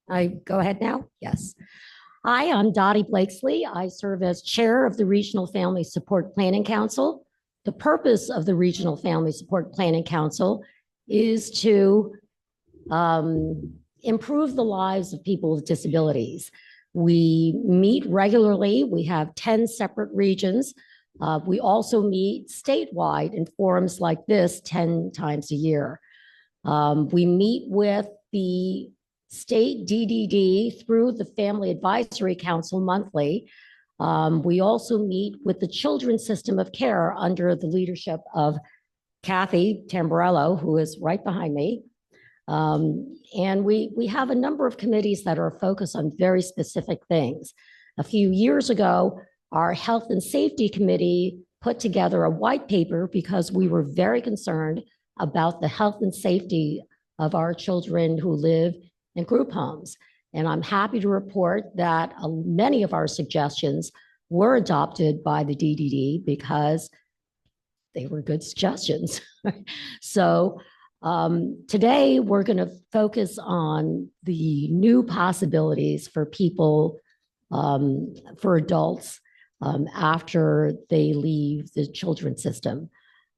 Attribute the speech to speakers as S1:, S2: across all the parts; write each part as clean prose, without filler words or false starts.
S1: I go ahead now? Yes. Hi, I'm Dottie Blakesley. I serve as chair of the Regional Family Support Planning Council. The purpose of the Regional Family Support Planning Council is to improve the lives of people with disabilities. We meet regularly. We have 10 separate regions. We also meet statewide in forums like this 10 times a year. We meet with the state DDD through the Family Advisory Council monthly. We also meet with the Children's System of Care under the leadership of Kathy Tamburello, who is right behind me. And we have a number of committees that are focused on very specific things. A few years ago, our Health and Safety Committee put together a white paper because we were very concerned about the health and safety of our children who live in group homes. And I'm happy to report that many of our suggestions were adopted by the DDD because they were good suggestions. So today we're going to focus on the new possibilities for people, for adults after they leave the children's system.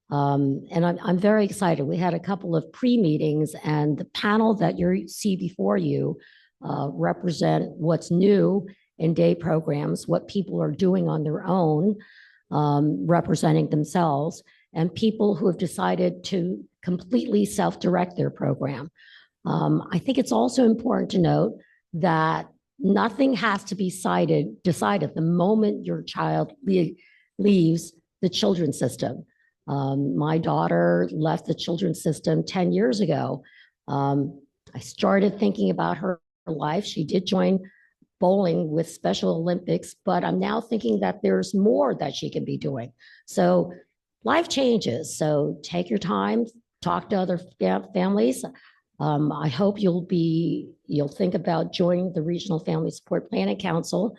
S1: And I'm very excited. We had a couple of pre-meetings, and the panel that you see before you represent what's new in day programs, what people are doing on their own, representing themselves, and people who have decided to completely self-direct their program. I think it's also important to note that nothing has to be decided the moment your child leaves the children's system. My daughter left the children's system 10 years ago. I started thinking about her life. She did join bowling with Special Olympics, but I'm now thinking that there's more that she can be doing. So life changes. So take your time, talk to other families. I hope you'll think about joining the Regional Family Support Planning Council.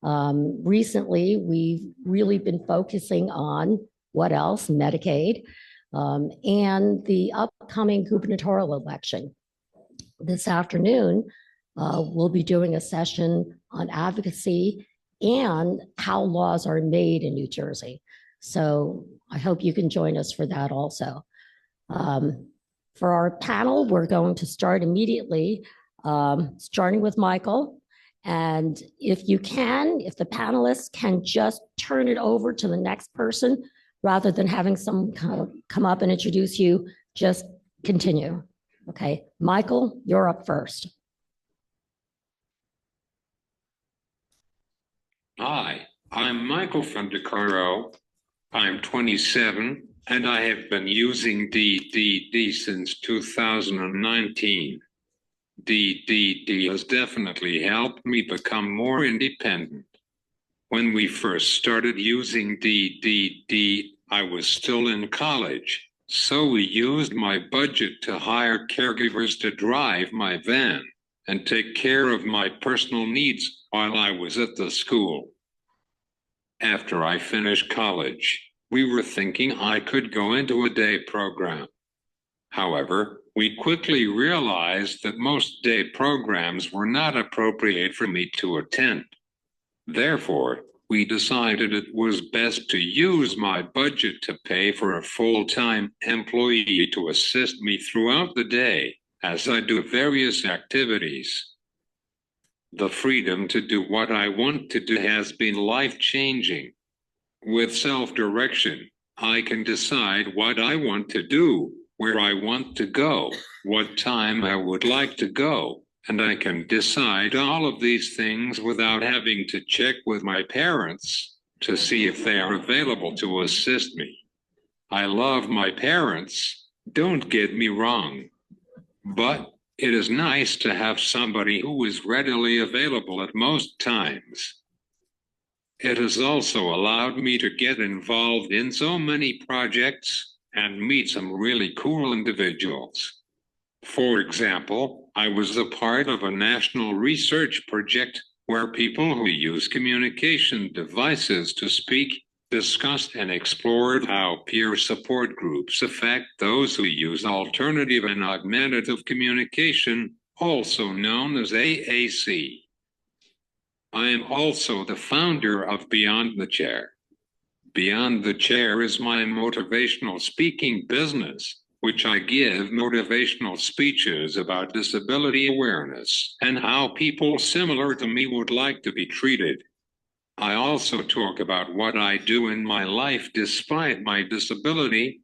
S1: Recently, we've really been focusing on what else? Medicaid, and the upcoming gubernatorial election. This afternoon, we'll be doing a session on advocacy and how laws are made in New Jersey. So I hope you can join us for that also. For our panel, we're going to start immediately, starting with Michael. And if the panelists can just turn it over to the next person, rather than having someone come up and introduce you, just continue. Okay, Michael, you're up first.
S2: Hi, I'm Michael Fondacaro. I'm 27, and I have been using DDD since 2019. DDD has definitely helped me become more independent. When we first started using DDD, I was still in college, so we used my budget to hire caregivers to drive my van and take care of my personal needs while I was at the school. After I finished college, we were thinking I could go into a day program. However, we quickly realized that most day programs were not appropriate for me to attend. Therefore, we decided it was best to use my budget to pay for a full-time employee to assist me throughout the day as I do various activities. The freedom to do what I want to do has been life-changing. With self-direction, I can decide what I want to do, where I want to go, what time I would like to go, and I can decide all of these things without having to check with my parents to see if they are available to assist me. I love my parents, don't get me wrong, but it is nice to have somebody who is readily available at most times. It has also allowed me to get involved in so many projects and meet some really cool individuals. For example, I was a part of a national research project where people who use communication devices to speak discussed and explored how peer support groups affect those who use alternative and augmentative communication also known as AAC. I am also the founder of Beyond the Chair. Beyond the Chair is my motivational speaking business, which I give motivational speeches about disability awareness and how people similar to me would like to be treated. I also talk about what I do in my life despite my disability.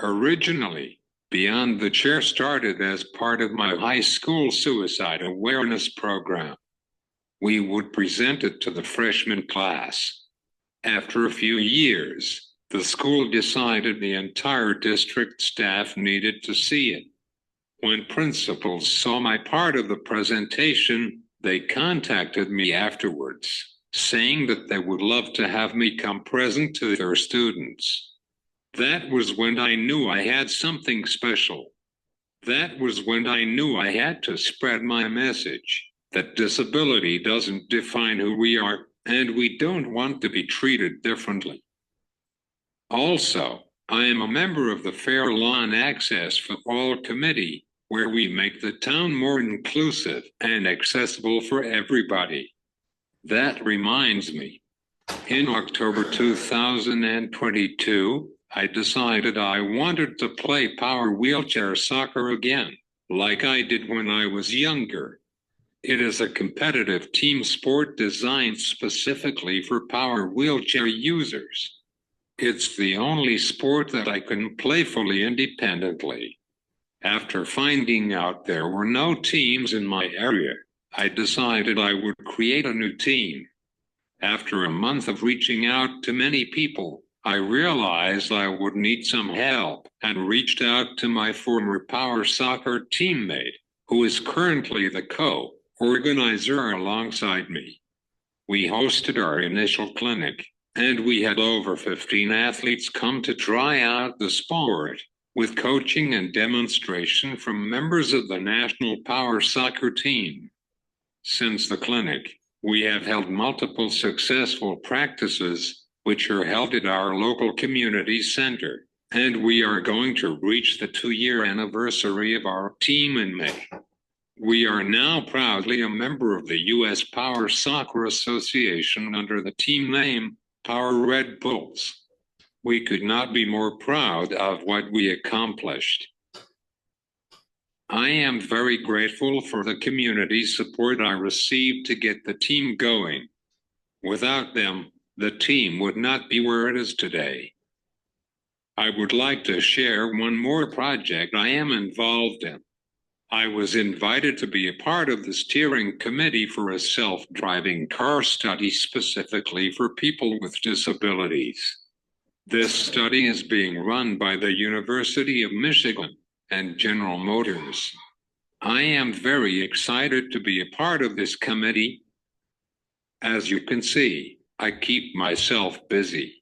S2: Originally, Beyond the Chair started as part of my high school suicide awareness program. We would present it to the freshman class. After a few years, the school decided the entire district staff needed to see it. When principals saw my part of the presentation, they contacted me afterwards, saying that they would love to have me come present to their students. That was when I knew I had something special. That was when I knew I had to spread my message, that disability doesn't define who we are, and we don't want to be treated differently. Also, I am a member of the Fair Law and Access for All Committee, where we make the town more inclusive and accessible for everybody. That reminds me, in October 2022, I decided I wanted to play power wheelchair soccer again, like I did when I was younger. It is a competitive team sport designed specifically for power wheelchair users. It's the only sport that I can play fully independently. After finding out there were no teams in my area, I decided I would create a new team. After a month of reaching out to many people, I realized I would need some help and reached out to my former power soccer teammate, who is currently the co-organizer alongside me. We hosted our initial clinic, and we had over 15 athletes come to try out the sport, with coaching and demonstration from members of the national power soccer team. Since the clinic, we have held multiple successful practices, which are held at our local community center, and we are going to reach the 2-year anniversary of our team in May. We are now proudly a member of the U.S. Power Soccer Association under the team name Power Red Bulls. We could not be more proud of what we accomplished. I am very grateful for the community support I received to get the team going. Without them, the team would not be where it is today. I would like to share one more project I am involved in. I was invited to be a part of the steering committee for a self-driving car study specifically for people with disabilities. This study is being run by the University of Michigan and General Motors. I am very excited to be a part of this committee. As you can see, I keep myself busy.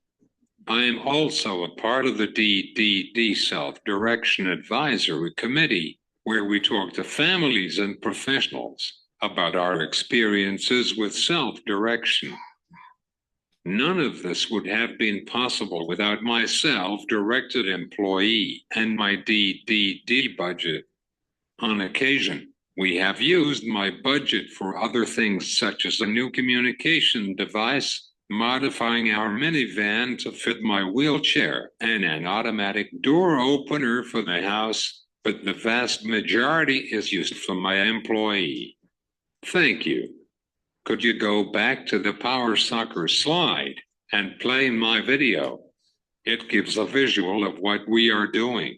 S2: I am also a part of the DDD Self-Direction Advisory Committee, where we talk to families and professionals about our experiences with self-direction. None of this would have been possible without my self-directed employee and my DDD budget. On occasion, we have used my budget for other things such as a new communication device, modifying our minivan to fit my wheelchair, and an automatic door opener for the house, but the vast majority is used for my employee. Thank you. Could you go back to the power soccer slide and play my video? It gives a visual of what we are doing.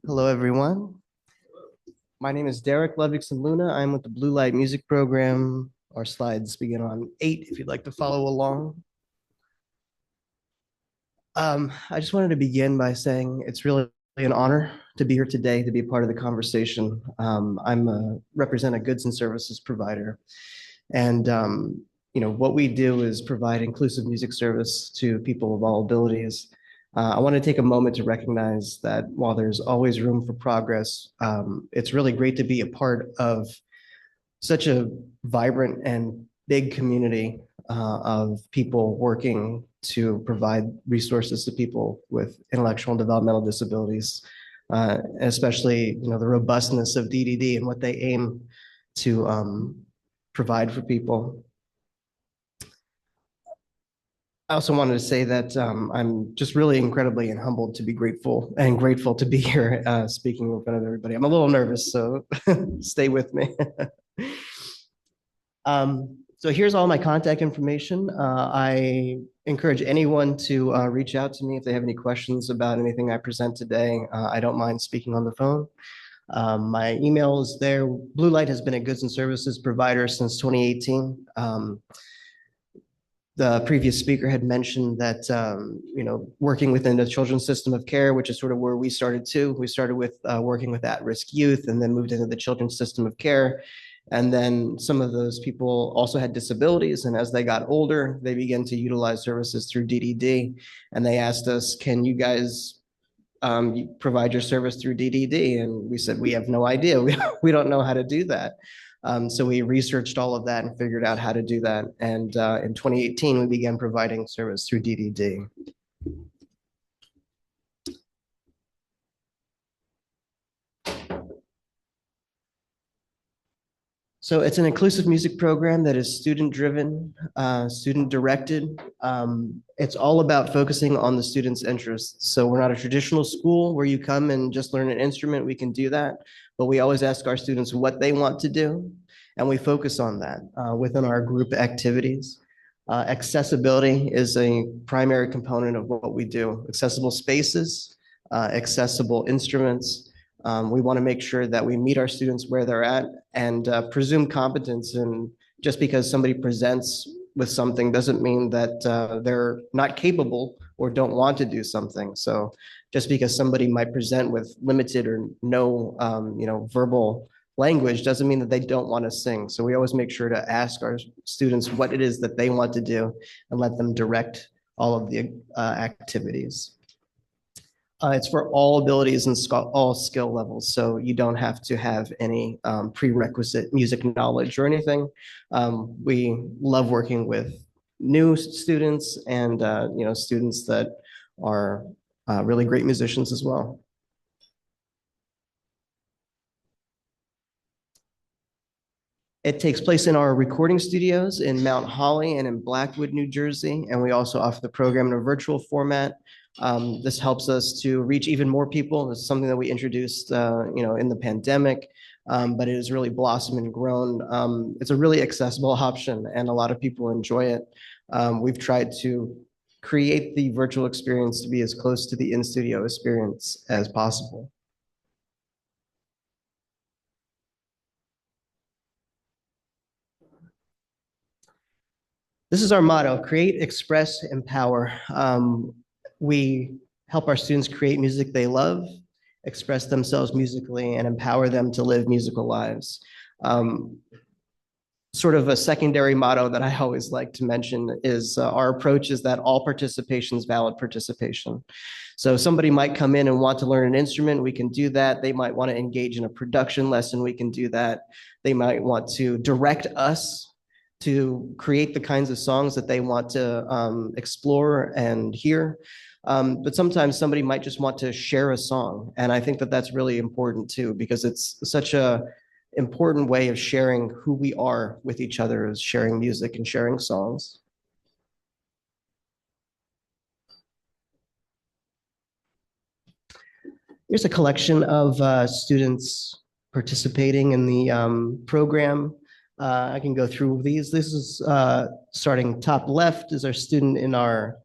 S3: Hello, everyone. My name is Derrick Ludvickson-Luna. I'm with the Blue Light Music Program. Our slides begin on 8 if you'd like to follow along. I just wanted to begin by saying it's really an honor to be here today to be a part of the conversation. Represent a goods and services provider. And what we do is provide inclusive music service to people of all abilities. I want to take a moment to recognize that while there's always room for progress, it's really great to be a part of such a vibrant and big community of people working to provide resources to people with intellectual and developmental disabilities, especially the robustness of DDD and what they aim to provide for people. I also wanted to say that I'm just really incredibly and humbled to be grateful to be here speaking in front of everybody. I'm a little nervous, so stay with me. So here's all my contact information. I encourage anyone to reach out to me if they have any questions about anything I present today. I don't mind speaking on the phone. My email is there. Blue Light has been a goods and services provider since 2018. The previous speaker had mentioned that, working within the children's system of care, which is sort of where we started too. We started with working with at-risk youth and then moved into the children's system of care. And then some of those people also had disabilities. And as they got older, they began to utilize services through DDD. And they asked us, can you guys provide your service through DDD? And we said, we have no idea. We don't know how to do that. So we researched all of that and figured out how to do that. And in 2018, we began providing service through DDD. So it's an inclusive music program that is student-driven, student-directed. It's all about focusing on the student's interests. So we're not a traditional school where you come and just learn an instrument. We can do that, but we always ask our students what they want to do, and we focus on that within our group activities. Accessibility is a primary component of what we do. Accessible spaces, accessible instruments. We want to make sure that we meet our students where they're at and presume competence. And just because somebody presents with something doesn't mean that they're not capable or don't want to do something. So just because somebody might present with limited or no, verbal language doesn't mean that they don't want to sing. So we always make sure to ask our students what it is that they want to do and let them direct all of the activities. It's for all abilities and all skill levels, so you don't have to have any prerequisite music knowledge or anything. We love working with new students and students that are really great musicians as well. It takes place in our recording studios in Mount Holly and in Blackwood, New Jersey, and we also offer the program in a virtual format. This helps us to reach even more people. This is something that we introduced, in the pandemic, but it has really blossomed and grown. It's a really accessible option, and a lot of people enjoy it. We've tried to create the virtual experience to be as close to the in-studio experience as possible. This is our motto: create, express, empower. We help our students create music they love, express themselves musically, and empower them to live musical lives. Sort of a secondary motto that I always like to mention is our approach is that all participation is valid participation. So somebody might come in and want to learn an instrument, we can do that. They might want to engage in a production lesson, we can do that. They might want to direct us to create the kinds of songs that they want to explore and hear. But sometimes somebody might just want to share a song. And I think that that's really important too, because it's such a important way of sharing who we are with each other, is sharing music and sharing songs. Here's a collection of students participating in the program. I can go through these. This is starting top left is our student in our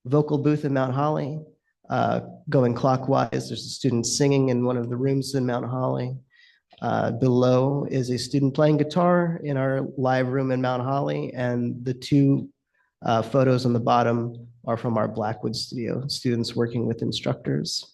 S3: vocal booth in Mount Holly. Going clockwise, there's a student singing in one of the rooms in Mount Holly. Below is a student playing guitar in our live room in Mount Holly, and the two photos on the bottom are from our Blackwood studio, students working with instructors.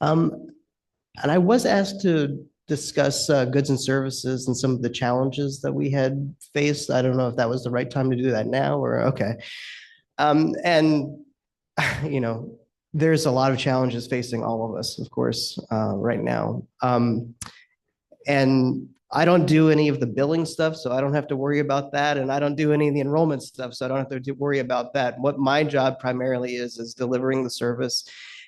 S3: And I was asked to discuss goods and services and some of the challenges that we had faced. I don't know if that was the right time to do that now or okay. And, you know, there's a lot of challenges facing all of us, of course, right now. And I don't do any of the billing stuff, so I don't have to worry about that. And I don't do any of the enrollment stuff, so I don't have to worry about that. What my job primarily is delivering the service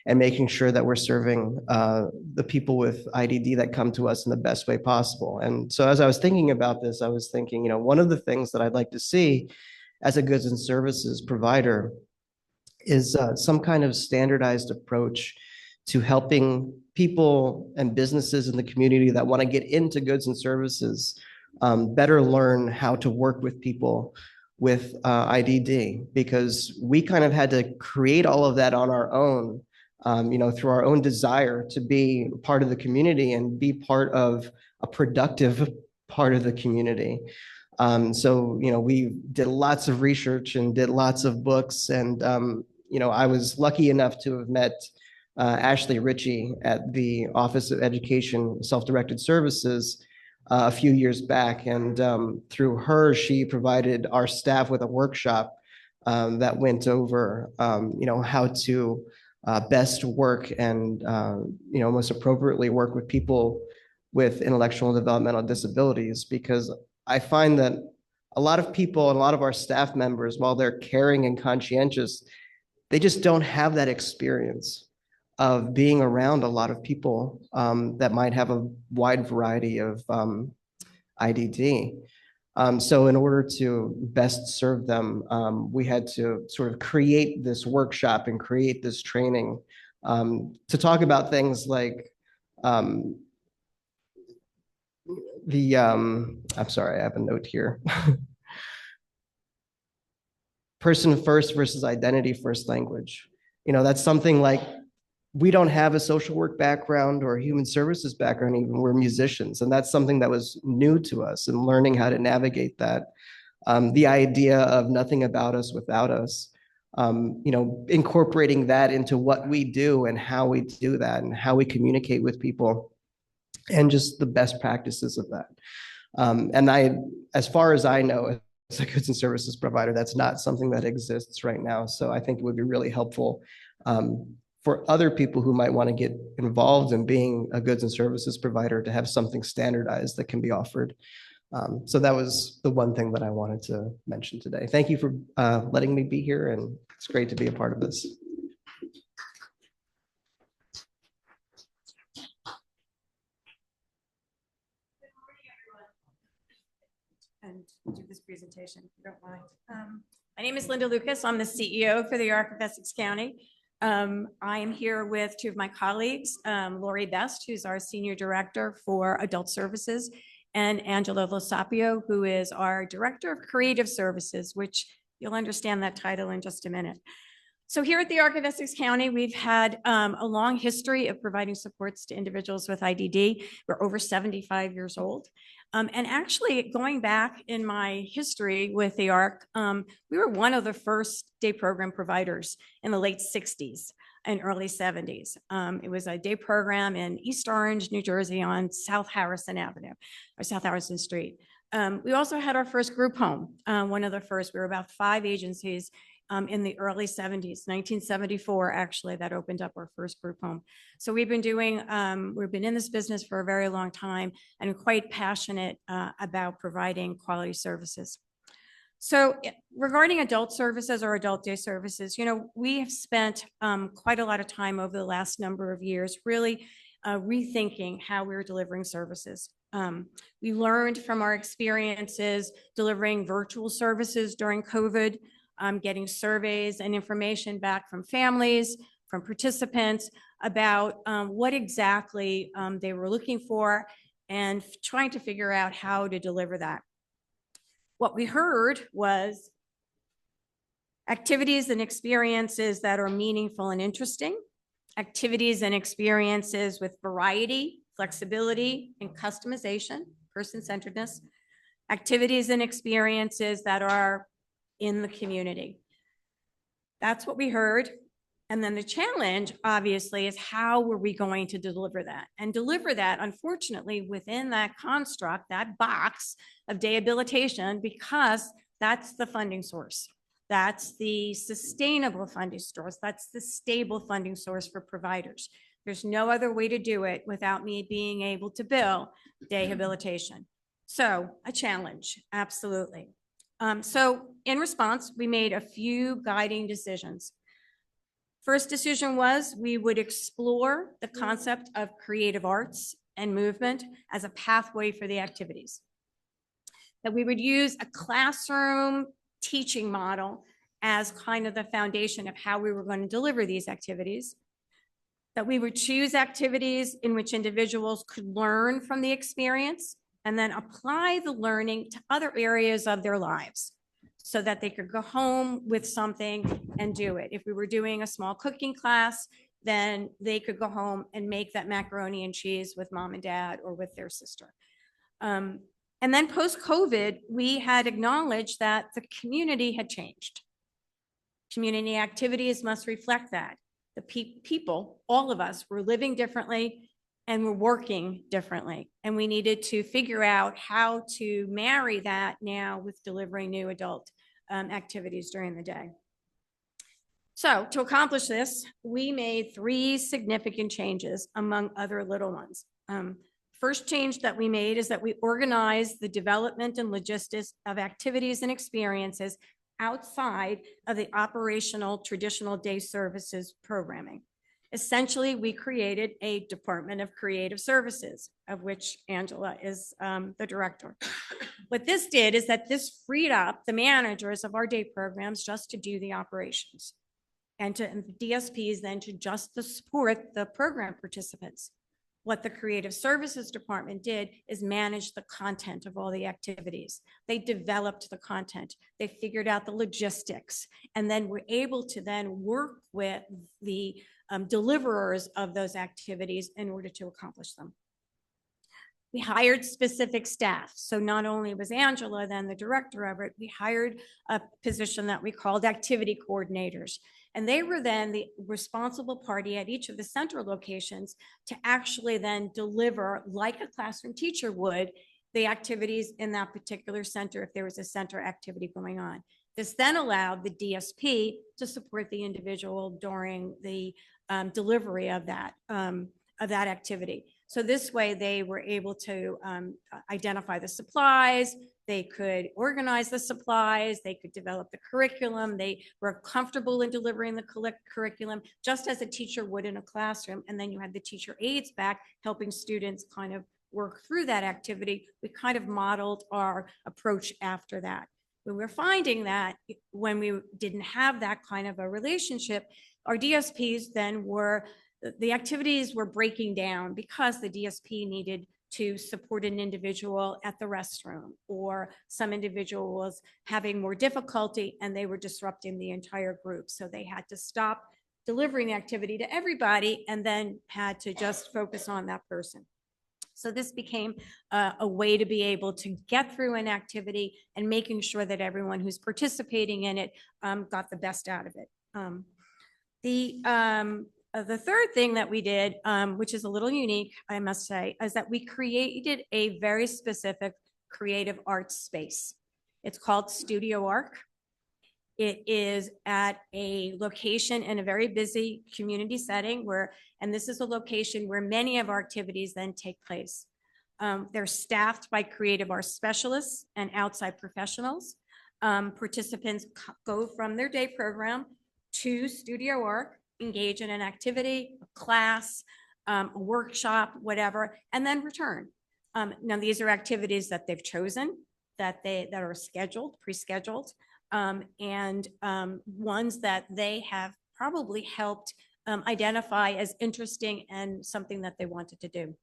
S3: and making sure that we're serving the people with IDD that come to us in the best way possible. And so as I was thinking about this, I was thinking, you know, one of the things that I'd like to see as a goods and services provider is some kind of standardized approach to helping people and businesses in the community that want to get into goods and services better learn how to work with people with IDD, because we kind of had to create all of that on our own, you know, through our own desire to be part of the community and be part of a productive part of the community. So, you know, we did lots of research and did lots of books. And, you know, I was lucky enough to have met Ashley Ritchie at the Office of Education Self-Directed Services a few years back. And through her, she provided our staff with a workshop that went over, you know, how to best work and, you know, most appropriately work with people with intellectual and developmental disabilities, because I find that a lot of people and a lot of our staff members, while they're caring and conscientious, they just don't have that experience of being around a lot of people that might have a wide variety of IDD. So in order to best serve them, we had to sort of create this workshop and create this training to talk about things like I'm sorry, I have a note here. Person first versus identity first language. You know, that's something like, we don't have a social work background or a human services background, even we're musicians. And that's something that was new to us, and learning how to navigate that. The idea of nothing about us without us, you know, incorporating that into what we do and how we do that and how we communicate with people, and just the best practices of that. And as far as I know, as a goods and services provider, that's not something that exists right now. So I think it would be really helpful for other people who might want to get involved in being a goods and services provider to have something standardized that can be offered. So that was the one thing that I wanted to mention today. Thank you for letting me be here, and it's great to be a part of this.
S4: And do this presentation, if you don't mind. My name is Linda Lucas. I'm the CEO for the Arc of Essex County. I am here with two of my colleagues, Lori Best, who's our Senior Director for Adult Services, and Angela Losapio, who is our Director of Creative Services, which you'll understand that title in just a minute. So here at the Arc of Essex County, we've had a long history of providing supports to individuals with IDD. We're over 75 years old. And actually, going back in my history with the ARC, we were one of the first day program providers in the late 60s and early 70s. It was a day program in East Orange, New Jersey on South Harrison Avenue, or South Harrison Street. We also had our first group home, one of the first. We were about 5 agencies in the early 70s, 1974, actually, that opened up our first group home. So we've been in this business for a very long time and quite passionate about providing quality services. So regarding adult services or adult day services, you know, we have spent quite a lot of time over the last number of years really rethinking how we're delivering services. We learned from our experiences delivering virtual services during COVID, getting surveys and information back from families, from participants about what exactly they were looking for and trying to figure out how to deliver that. What we heard was activities and experiences that are meaningful and interesting, activities and experiences with variety, flexibility, and customization, person-centeredness, activities and experiences that are in the community. That's what we heard. And then the challenge, obviously, is how were we going to deliver that? And deliver that, unfortunately, within that construct, that box of rehabilitation, because that's the funding source. That's the sustainable funding source. That's the stable funding source for providers. There's no other way to do it without me being able to bill rehabilitation. So a challenge, absolutely. So in response, we made a few guiding decisions. First decision was we would explore the concept of creative arts and movement as a pathway for the activities. That we would use a classroom teaching model as kind of the foundation of how we were going to deliver these activities. That we would choose activities in which individuals could learn from the experience and then apply the learning to other areas of their lives so that they could go home with something and do it. If we were doing a small cooking class, then they could go home and make that macaroni and cheese with mom and dad or with their sister. And then post-COVID, we had acknowledged that the community had changed. Community activities must reflect that. The people, all of us, were living differently and we're working differently. And we needed to figure out how to marry that now with delivering new adult activities during the day. So to accomplish this, we made 3 significant changes among other little ones. First change that we made is that we organized the development and logistics of activities and experiences outside of the operational traditional day services programming. Essentially, we created a Department of Creative Services, of which Angela is the director. What this did is that this freed up the managers of our day programs just to do the operations and the DSPs then to just support the program participants. What the Creative Services Department did is manage the content of all the activities. They developed the content. They figured out the logistics and then were able to then work with the deliverers of those activities in order to accomplish them. We hired specific staff. So not only was Angela then the director of it, we hired a position that we called activity coordinators. And they were then the responsible party at each of the central locations to actually then deliver, like a classroom teacher would, the activities in that particular center if there was a center activity going on. This then allowed the DSP to support the individual during the delivery of that activity. So this way they were able to identify the supplies, they could organize the supplies, they could develop the curriculum, they were comfortable in delivering the curriculum just as a teacher would in a classroom. And then you had the teacher aides back helping students kind of work through that activity. We kind of modeled our approach after that. We were finding that when we didn't have that kind of a relationship, our DSPs then the activities were breaking down because the DSP needed to support an individual at the restroom, or some individual was having more difficulty and they were disrupting the entire group. So they had to stop delivering the activity to everybody and then had to just focus on that person. So this became a way to be able to get through an activity and making sure that everyone who's participating in it got the best out of it. The third thing that we did, which is a little unique, I must say, is that we created a very specific creative arts space. It's called Studio Arc. It is at a location in a very busy community setting and this is a location where many of our activities then take place. They're staffed by creative arts specialists and outside professionals. Participants go from their day program to Studio Arc, engage in an activity, a class, a workshop, whatever, and then return. Now, these are activities that they've chosen, that are scheduled, pre-scheduled, and ones that they have probably helped identify as interesting and something that they wanted to do.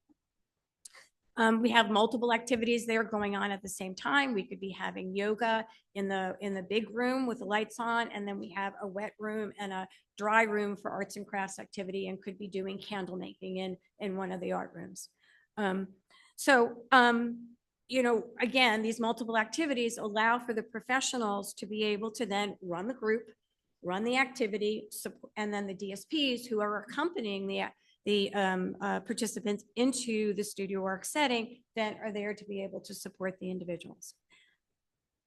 S4: We have multiple activities there going on at the same time. We could be having yoga in the big room with the lights on, and then we have a wet room and a dry room for arts and crafts activity, and could be doing candle making in one of the art rooms. You know, again, these multiple activities allow for the professionals to be able to then run the group, run the activity, and then the DSPs who are accompanying the participants into the studio work setting that are there to be able to support the individuals.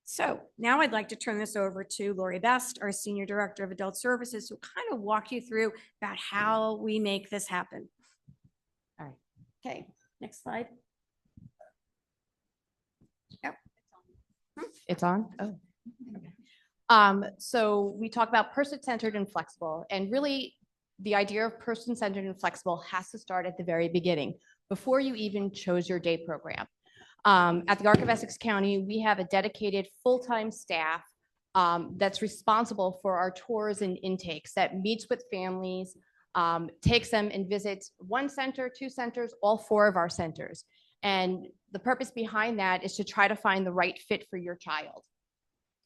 S4: So now I'd like to turn this over to Lori Best, our Senior Director of Adult Services, who kind of walk you through about how we make this happen. All right. Okay, next slide. Yep.
S5: It's on? Oh. So we talk about person-centered and flexible, and really the idea of person-centered and flexible has to start at the very beginning, before you even chose your day program. At the Arc of Essex County, we have a dedicated full-time staff that's responsible for our tours and intakes, that meets with families, takes them and visits one center, two centers, all four of our centers. And the purpose behind that is to try to find the right fit for your child,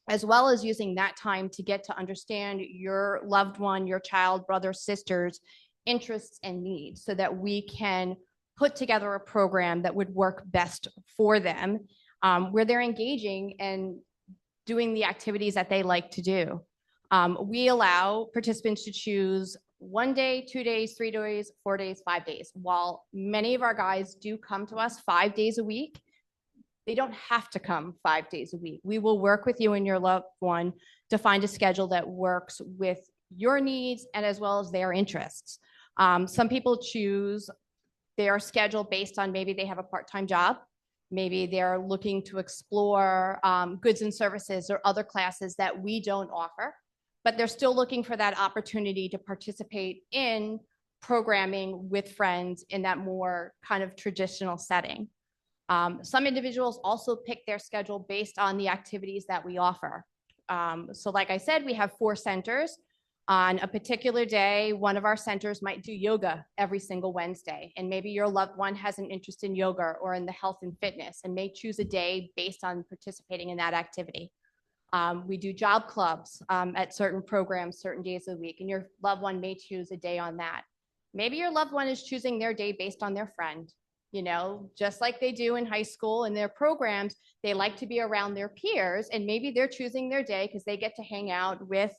S5: as well as using that time to get to understand your loved one, your child, brother, sisters, interests and needs, so that we can put together a program that would work best for them, where they're engaging and doing the activities that they like to do. We allow participants to choose 1 day, 2 days, 3 days, 4 days, 5 days. While many of our guys do come to us 5 days a week, they don't have to come 5 days a week. We will work with you and your loved one to find a schedule that works with your needs and as well as their interests. Some people choose their schedule based on maybe they have a part-time job. Maybe they're looking to explore goods and services or other classes that we don't offer, but they're still looking for that opportunity to participate in programming with friends in that more kind of traditional setting. Some individuals also pick their schedule based on the activities that we offer. So like I said, we have 4 centers. On a particular day, one of our centers might do yoga every single Wednesday, and maybe your loved one has an interest in yoga or in the health and fitness and may choose a day based on participating in that activity. We do job clubs at certain programs, certain days of the week, and your loved one may choose a day on that. Maybe your loved one is choosing their day based on their friend. You know, just like they do in high school and their programs, they like to be around their peers, and maybe they're choosing their day because they get to hang out with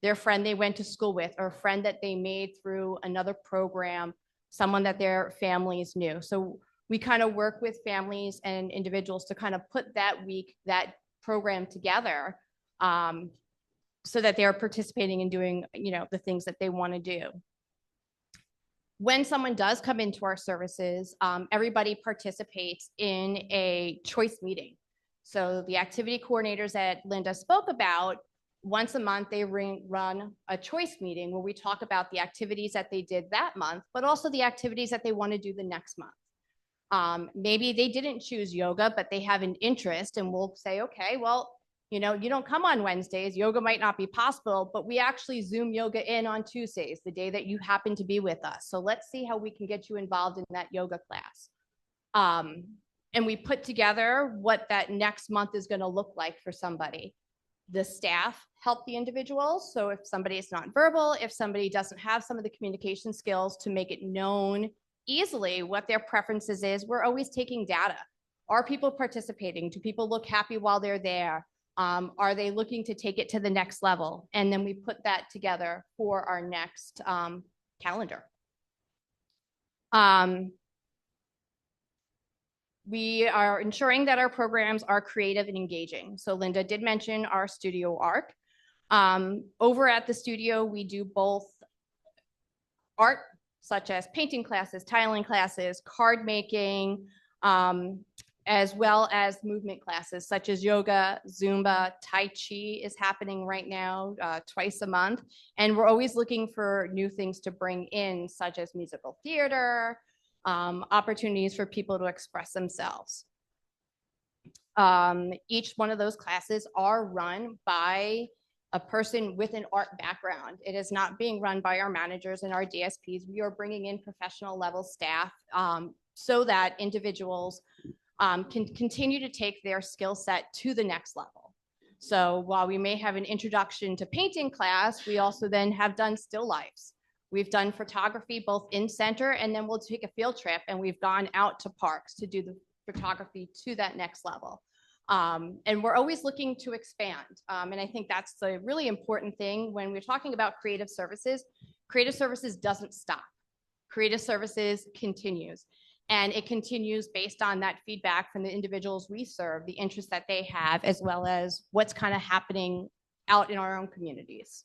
S5: their friend they went to school with, or a friend that they made through another program, someone that their families knew. So we kind of work with families and individuals to kind of put that week, that program together, so that they're participating and doing, you know, the things that they want to do. When someone does come into our services, everybody participates in a choice meeting. So the activity coordinators that Linda spoke about, once a month, they run a choice meeting where we talk about the activities that they did that month, but also the activities that they want to do the next month. Maybe they didn't choose yoga, but they have an interest, and we'll say, okay, well, you know, you don't come on Wednesdays, yoga might not be possible, but we actually Zoom yoga in on Tuesdays, the day that you happen to be with us. So let's see how we can get you involved in that yoga class. And we put together what that next month is going to look like for somebody. The staff help the individuals. So if somebody is not verbal, if somebody doesn't have some of the communication skills to make it known easily what their preferences is, we're always taking data. Are people participating? Do people look happy while they're there? Are they looking to take it to the next level? And then we put that together for our next calendar. We are ensuring that our programs are creative and engaging. So Linda did mention our studio ARC. Over at the studio, we do both art, such as painting classes, tiling classes, card making, as well as movement classes, such as yoga, Zumba, Tai Chi is happening right now twice a month. And we're always looking for new things to bring in, such as musical theater, opportunities for people to express themselves. Each one of those classes are run by a person with an art background. It is not being run by our managers and our DSPs. We are bringing in professional level staff so that individuals can continue to take their skill set to the next level. So while we may have an introduction to painting class, we also then have done still lifes. We've done photography both in center, and then we'll take a field trip and we've gone out to parks to do the photography to that next level. And we're always looking to expand. And I think that's the really important thing when we're talking about creative services. Creative services doesn't stop. Creative services continues. And it continues based on that feedback from the individuals we serve, the interests that they have, as well as what's kind of happening out in our own communities.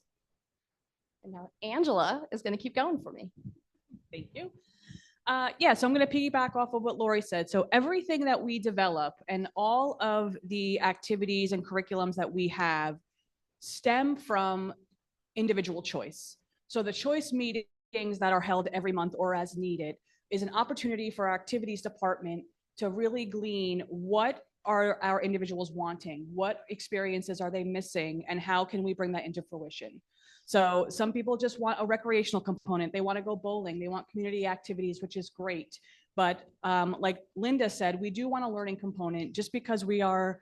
S5: And now Angela is going to keep going for me.
S6: Thank you. Yeah, so I'm going to piggyback off of what Lori said. So everything that we develop and all of the activities and curriculums that we have stem from individual choice. So the choice meetings that are held every month or as needed is an opportunity for our activities department to really glean what are our individuals wanting, what experiences are they missing, and how can we bring that into fruition. So some people just want a recreational component. They want to go bowling. They want community activities, which is great. But like Linda said, we do want a learning component. Just because we are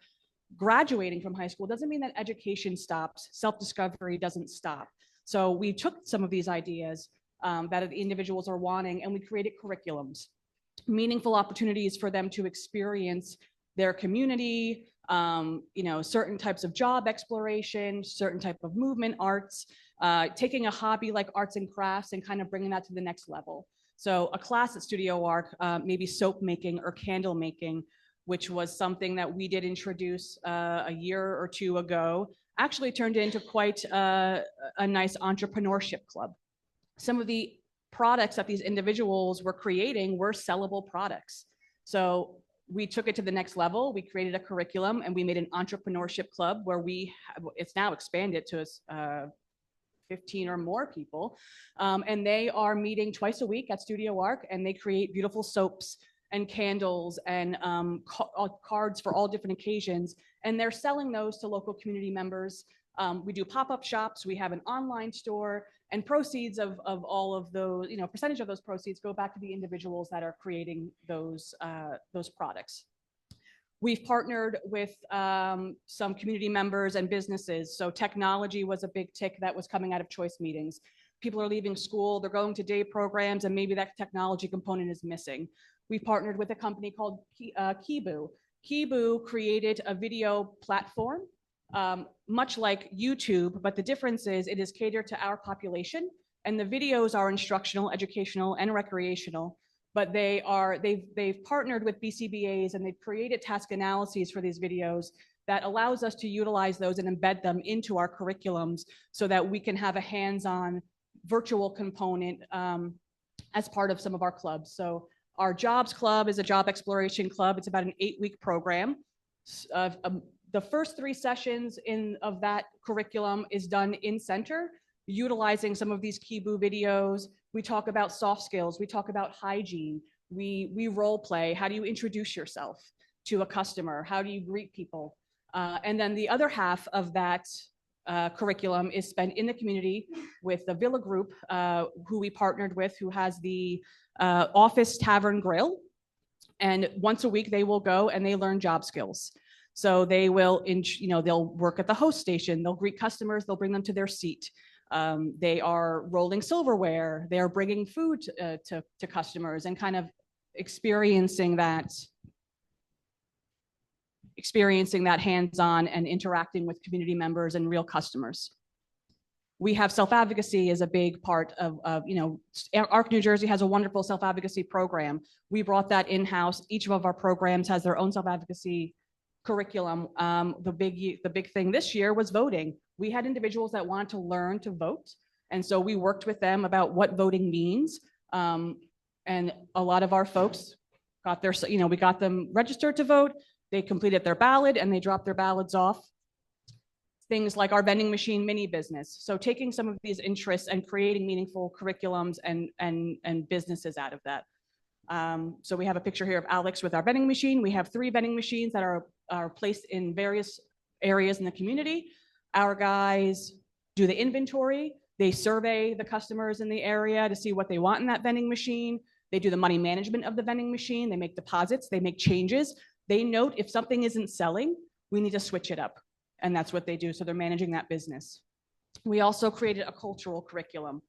S6: graduating from high school doesn't mean that education stops. Self-discovery doesn't stop. So we took some of these ideas that the individuals are wanting, and we created curriculums, meaningful opportunities for them to experience their community, certain types of job exploration, certain type of movement arts, taking a hobby like arts and crafts and kind of bringing that to the next level. So a class at Studio Arc, maybe soap making or candle making, which was something that we did introduce a year or two ago, actually turned into quite a nice entrepreneurship club. Some of the products that these individuals were creating were sellable products. So we took it to the next level. We created a curriculum and we made an entrepreneurship club where it's now expanded to 15 or more people. And they are meeting twice a week at Studio Arc, and they create beautiful soaps and candles and cards for all different occasions. And they're selling those to local community members. We do pop-up shops. We have an online store, and proceeds of all of those, percentage of those proceeds go back to the individuals that are creating those products. We've partnered with some community members and businesses. So technology was a big tick that was coming out of choice meetings. People are leaving school, they're going to day programs, and maybe that technology component is missing. We partnered with a company called Kibu. Kibu created a video platform, much like YouTube, but the difference is it is catered to our population, and the videos are instructional, educational, and recreational. But they've partnered with BCBAs, and they've created task analyses for these videos that allows us to utilize those and embed them into our curriculums so that we can have a hands-on virtual component as part of some of our clubs. So our jobs club is a job exploration club. It's about an 8-week program. The first 3 sessions of that curriculum is done in center, utilizing some of these Kibu videos. We talk about soft skills. We talk about hygiene. We role play. How do you introduce yourself to a customer? How do you greet people? And then the other half of that curriculum is spent in the community with the Villa Group, who we partnered with, who has the Office Tavern Grill. And once a week, they will go and they learn job skills. So they will, they'll work at the host station. They'll greet customers. They'll bring them to their seat. They are rolling silverware. They are bringing food to customers and kind of experiencing that hands-on and interacting with community members and real customers. We have self-advocacy as a big part of ARC New Jersey has a wonderful self-advocacy program. We brought that in-house. Each of our programs has their own self-advocacy curriculum. The big thing this year was voting. We had individuals that wanted to learn to vote. And so we worked with them about what voting means. And a lot of our folks got we got them registered to vote. They completed their ballot and they dropped their ballots off. Things like our vending machine mini business. So taking some of these interests and creating meaningful curriculums and businesses out of that. So we have a picture here of Alex with our vending machine. We have 3 vending machines that are placed in various areas in the community. Our guys do the inventory. They survey the customers in the area to see what they want in that vending machine. They do the money management of the vending machine. They make deposits. They make changes. They note if something isn't selling, we need to switch it up. And that's what they do. So they're managing that business. We also created a cultural curriculum.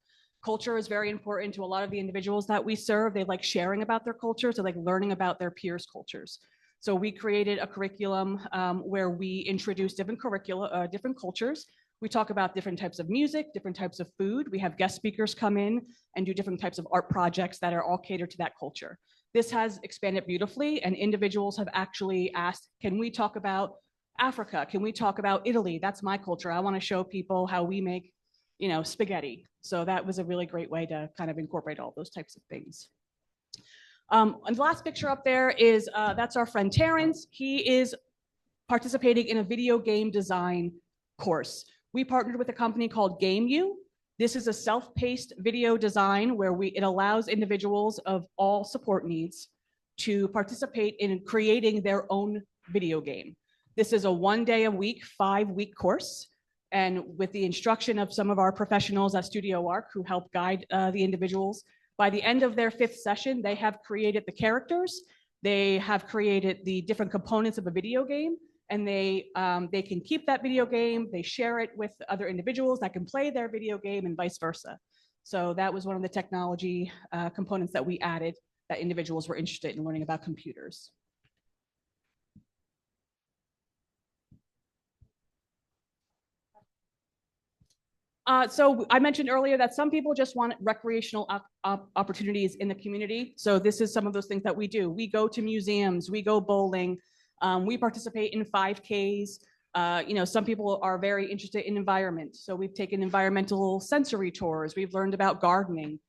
S6: Culture is very important to a lot of the individuals that we serve. They like sharing about their cultures. They like learning about their peers' cultures. So we created a curriculum where we introduce different cultures. We talk about different types of music, different types of food. We have guest speakers come in and do different types of art projects that are all catered to that culture. This has expanded beautifully, and individuals have actually asked, can we talk about Africa? Can we talk about Italy? That's my culture. I want to show people how we make, spaghetti. So that was a really great way to kind of incorporate all those types of things. And the last picture up there is, that's our friend Terrence. He is participating in a video game design course. We partnered with a company called GameU. This is a self-paced video design where it allows individuals of all support needs to participate in creating their own video game. This is a 1 day a week, 5-week course. And with the instruction of some of our professionals at Studio Arc who help guide the individuals, by the end of their 5th session, they have created the characters, they have created the different components of a video game, and they can keep that video game, they share it with other individuals that can play their video game and vice versa. So that was one of the technology components that we added that individuals were interested in learning about computers. So I mentioned earlier that some people just want recreational opportunities in the community. So this is some of those things that we do. We go to museums, we go bowling, we participate in 5Ks. Some people are very interested in environment. So we've taken environmental sensory tours. We've learned about gardening.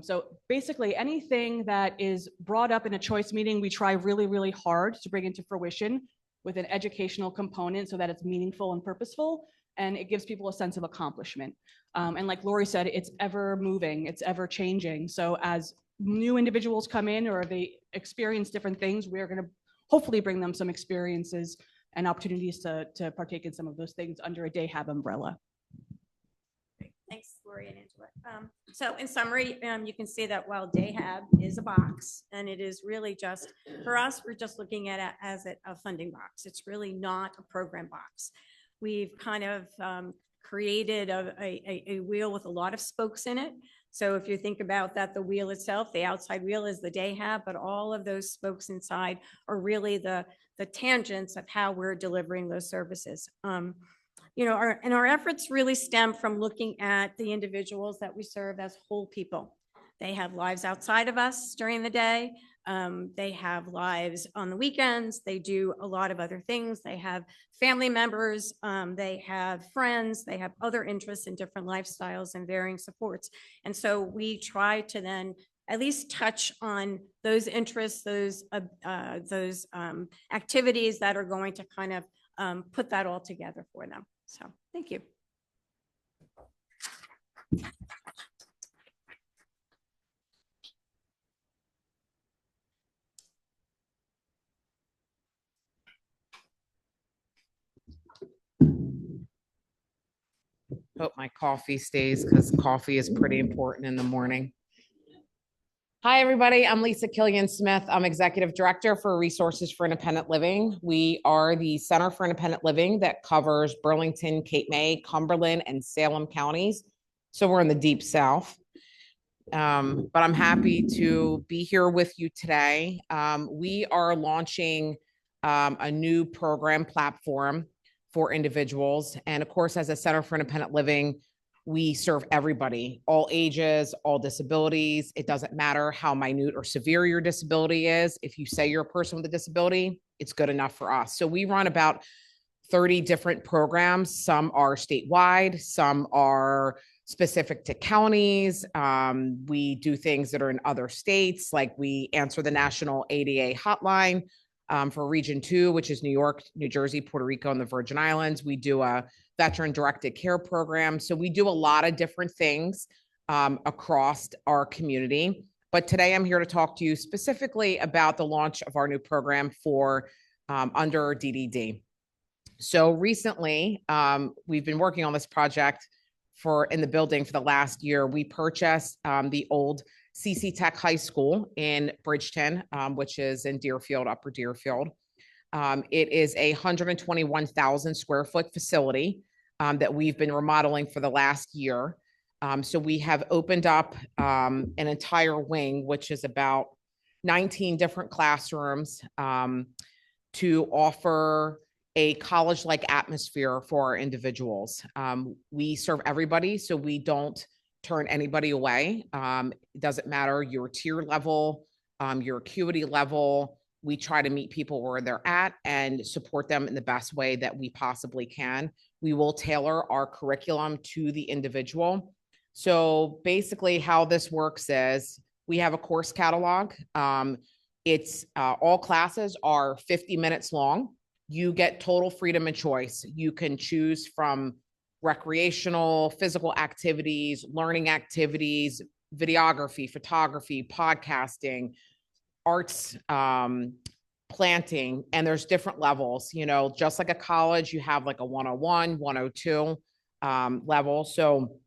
S6: So basically anything that is brought up in a choice meeting, we try really, really hard to bring into fruition with an educational component so that it's meaningful and purposeful. And it gives people a sense of accomplishment. And like Lori said, it's ever moving, it's ever changing. So as new individuals come in or they experience different things, we're going to hopefully bring them some experiences and opportunities to partake in some of those things under a day hab umbrella.
S4: Thanks, Lori and Angela. So in summary, you can see that while day hab is a box, and it is really just, for us, we're just looking at it as a funding box. It's really not a program box. We've kind of created a wheel with a lot of spokes in it. So if you think about that, the wheel itself, the outside wheel is the day hab, but all of those spokes inside are really the tangents of how we're delivering those services. Our efforts really stem from looking at the individuals that we serve as whole people. They have lives outside of us during the day. They have lives on the weekends. They do a lot of other things. They have family members. They have friends. They have other interests in different lifestyles and varying supports. And so we try to then at least touch on those interests, those activities that are going to kind of put that all together for them. So thank you.
S7: Hope my coffee stays because coffee is pretty important in the morning. Hi, everybody. I'm Lisa Killion-Smith. I'm Executive Director for Resources for Independent Living. We are the Center for Independent Living that covers Burlington, Cape May, Cumberland, and Salem counties. So we're in the Deep South. But I'm happy to be here with you today. We are launching a new program platform for individuals. And of course, as a Center for Independent Living, we serve everybody, all ages, all disabilities. It doesn't matter how minute or severe your disability is. If you say you're a person with a disability, it's good enough for us. So we run about 30 different programs. Some are statewide, some are specific to counties. We do things that are in other states, like we answer the National ADA hotline for Region 2, which is New York, New Jersey, Puerto Rico, and the Virgin Islands. We do a veteran-directed care program. So we do a lot of different things across our community. But today I'm here to talk to you specifically about the launch of our new program for under DDD. So recently, we've been working on this project in the building for the last year. We purchased the old CC Tech High School in Bridgeton, which is in Deerfield, Upper Deerfield. It is a 121,000 square foot facility that we've been remodeling for the last year. So we have opened up an entire wing, which is about 19 different classrooms to offer a college-like atmosphere for our individuals. We serve everybody, so we don't turn anybody away. It doesn't matter your tier level, your acuity level. We try to meet people where they're at and support them in the best way that we possibly can. We will tailor our curriculum to the individual. So basically how this works is we have a course catalog. It's all classes are 50 minutes long. You get total freedom and choice. You can choose from recreational, physical activities, learning activities, videography, photography, podcasting, arts, planting, and there's different levels, you know, just like a college, you have like a 101, 102 level. So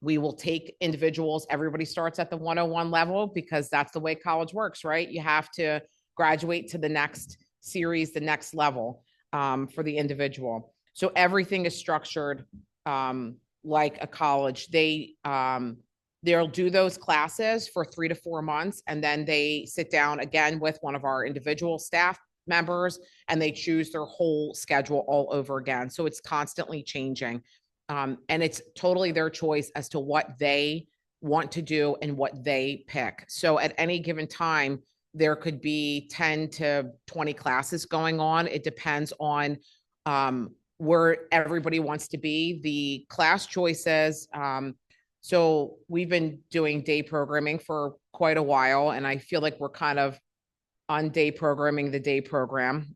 S7: we will take individuals, everybody starts at the 101 level because that's the way college works, right? You have to graduate to the next series, the next level for the individual. So everything is structured like a college. They'll do those classes for 3 to 4 months, and then they sit down again with one of our individual staff members and they choose their whole schedule all over again. So it's constantly changing. And it's totally their choice as to what they want to do and what they pick. So at any given time, there could be 10 to 20 classes going on. It depends on where everybody wants to be. The class choices, so we've been doing day programming for quite a while, and I feel like we're kind of on day programming the day program.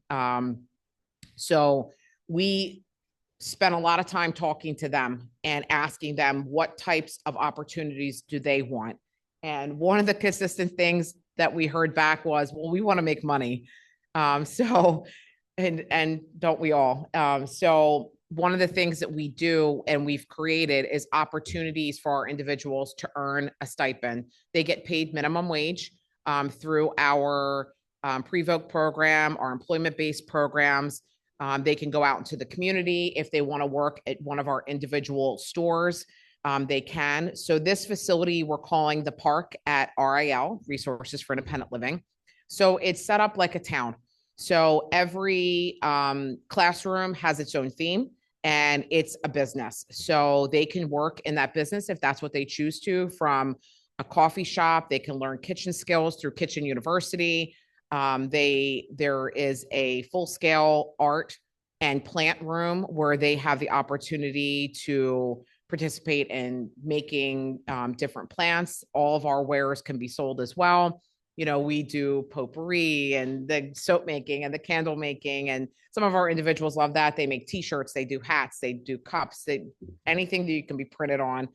S7: So we spent a lot of time talking to them and asking them what types of opportunities do they want. And one of the consistent things that we heard back was, well, we want to make money. So don't we all? So one of the things that we do and we've created is opportunities for our individuals to earn a stipend. They get paid minimum wage through our pre-voc program, our employment-based programs. They can go out into the community. If they want to work at one of our individual stores, they can. So this facility we're calling the Park at RIL, Resources for Independent Living. So it's set up like a town. So every classroom has its own theme and it's a business. So they can work in that business if that's what they choose to. From a coffee shop, they can learn kitchen skills through Kitchen University. There is a full-scale art and plant room where they have the opportunity to participate in making different plants. All of our wares can be sold as well. You know, we do potpourri and the soap making and the candle making, and some of our individuals love that. They make t-shirts, they do hats, they do cups, anything that you can be printed on.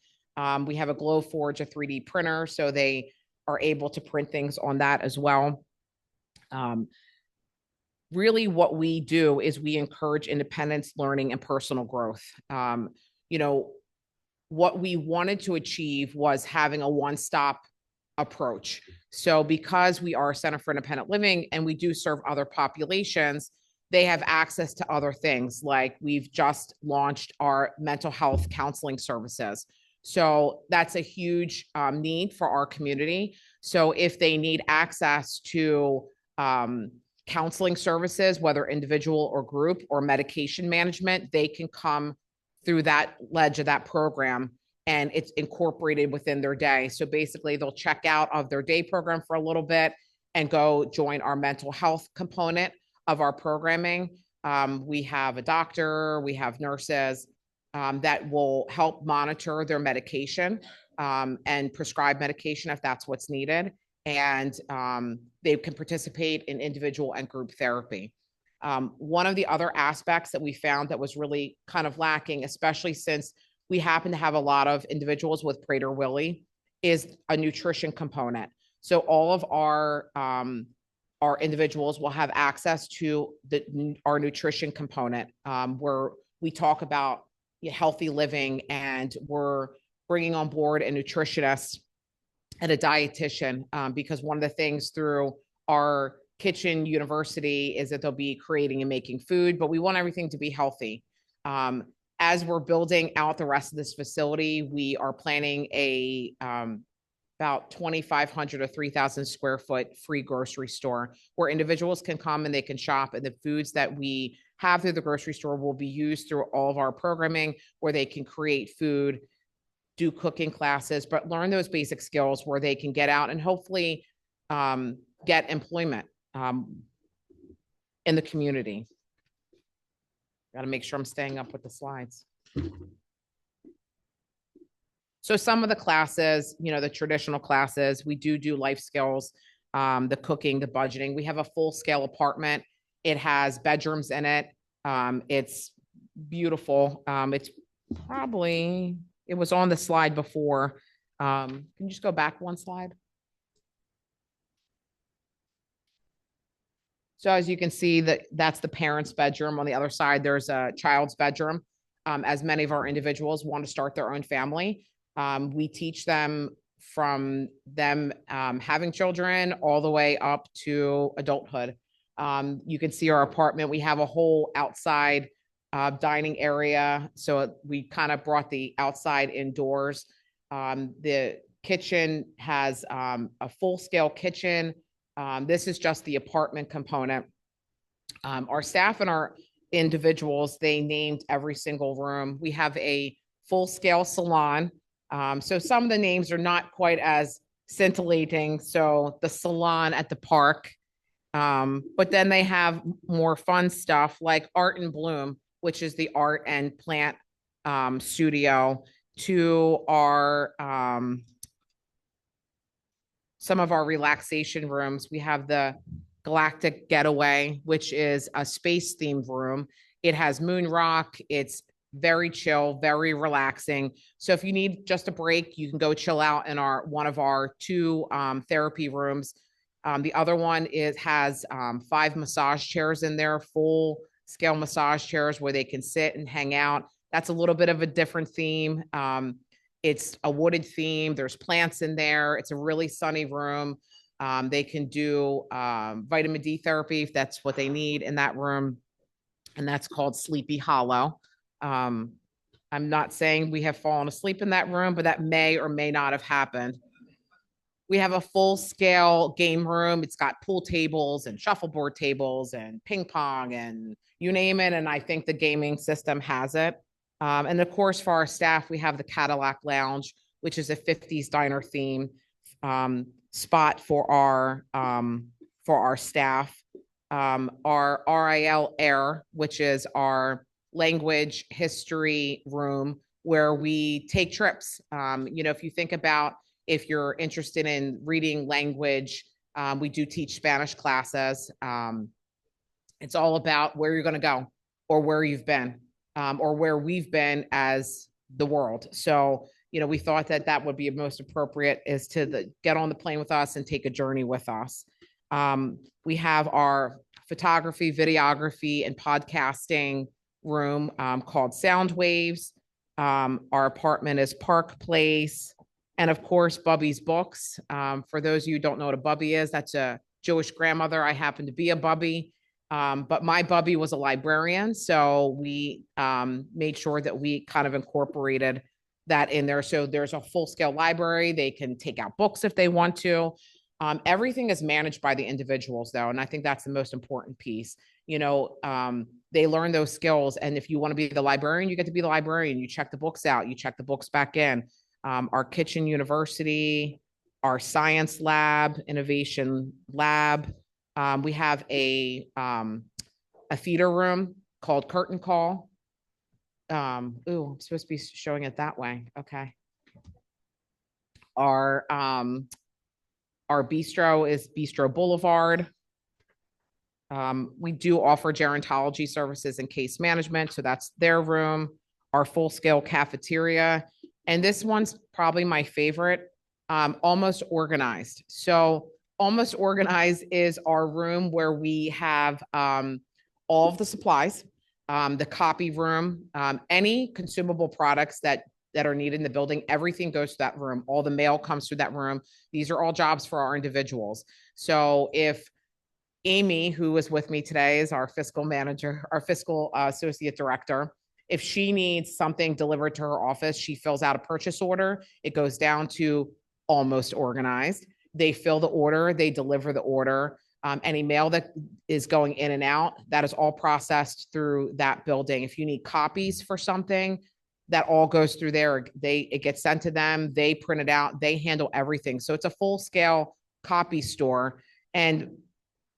S7: We have a Glowforge, a 3D printer, so they are able to print things on that as well. Really what we do is we encourage independence, learning, and personal growth. You know, what we wanted to achieve was having a one-stop approach. So because we are a Center for Independent Living and we do serve other populations, they have access to other things. Like we've just launched our mental health counseling services. So that's a huge need for our community. So if they need access to counseling services, whether individual or group, or medication management, they can come through that ledge of that program and it's incorporated within their day. So basically they'll check out of their day program for a little bit and go join our mental health component of our programming. We have a doctor, we have nurses that will help monitor their medication and prescribe medication if that's what's needed. And they can participate in individual and group therapy. One of the other aspects that we found that was really kind of lacking, especially since we happen to have a lot of individuals with Prader-Willi, is a nutrition component. So all of our individuals will have access to our nutrition component, where we talk about healthy living, and we're bringing on board a nutritionist and a dietitian, because one of the things through our kitchen university is that they'll be creating and making food, but we want everything to be healthy. As we're building out the rest of this facility, we are planning a about 2,500 or 3,000 square foot free grocery store where individuals can come and they can shop, and the foods that we have through the grocery store will be used through all of our programming, where they can create food, do cooking classes, but learn those basic skills where they can get out and hopefully get employment in the community. Got to make sure I'm staying up with the slides. So some of the classes, the traditional classes, we do life skills, the cooking, the budgeting. We have a full scale apartment. It has bedrooms in it. It's beautiful. It was on the slide before. Can you just go back one slide? So as you can see, that's the parents' bedroom. On the other side, there's a child's bedroom. As many of our individuals want to start their own family, we teach them from them having children all the way up to adulthood. You can see our apartment. We have a whole outside dining area. So we kind of brought the outside indoors. The kitchen has a full-scale kitchen. This is just the apartment component. Our staff and our individuals, they named every single room. We have a full-scale salon. So some of the names are not quite as scintillating. So the salon at the park. But then they have more fun stuff like Art and Bloom, which is the art and plant studio, to our some of our relaxation rooms. We have the Galactic Getaway, which is a space themed room. It has moon rock. It's very chill, very relaxing. So if you need just a break, you can go chill out in one of our 2 therapy rooms. The other one has 5 massage chairs in there, full scale massage chairs where they can sit and hang out. That's a little bit of a different theme. It's a wooded theme. There's plants in there. It's a really sunny room. They can do vitamin D therapy if that's what they need in that room. And that's called Sleepy Hollow. I'm not saying we have fallen asleep in that room, but that may or may not have happened. We have a full scale game room. It's got pool tables and shuffleboard tables and ping pong and you name it. And I think the gaming system has it. And of course, for our staff, we have the Cadillac Lounge, which is a 50s diner theme spot for our staff. Our RIL Air, which is our language history room, where we take trips. If you think about, if you're interested in reading language, we do teach Spanish classes. It's all about where you're going to go or where you've been, or where we've been as the world. So, we thought that would be most appropriate is to get on the plane with us and take a journey with us. We have our photography, videography, and podcasting room called Sound Waves. Our apartment is Park Place. And of course, Bubby's Books. For those of you who don't know what a Bubby is, that's a Jewish grandmother. I happen to be a Bubby, but my Bubby was a librarian. So we made sure that we kind of incorporated that in there. So there's a full scale library. They can take out books if they want to. Everything is managed by the individuals though. And I think that's the most important piece. They learn those skills. And if you want to be the librarian, you get to be the librarian. You check the books out, you check the books back in. Our kitchen university, our science lab, innovation lab. We have a theater room called Curtain Call. I'm supposed to be showing it that way. Okay. Our bistro is Bistro Boulevard. We do offer gerontology services and case management. So that's their room. Our full scale cafeteria. And this one's probably my favorite. almost organized. So almost organized is our room where we have all of the supplies, the copy room, any consumable products that are needed in the building, everything goes to that room. All the mail comes through that room. These are all jobs for our individuals. So if Amy, who was with me today, is our fiscal manager, our fiscal associate director, if she needs something delivered to her office, she fills out a purchase order. It goes down to almost organized. They fill the order, they deliver the order. Any mail that is going in and out, that is all processed through that building. If you need copies for something, that all goes through there. It gets sent to them, they print it out, they handle everything. So it's a full scale copy store. And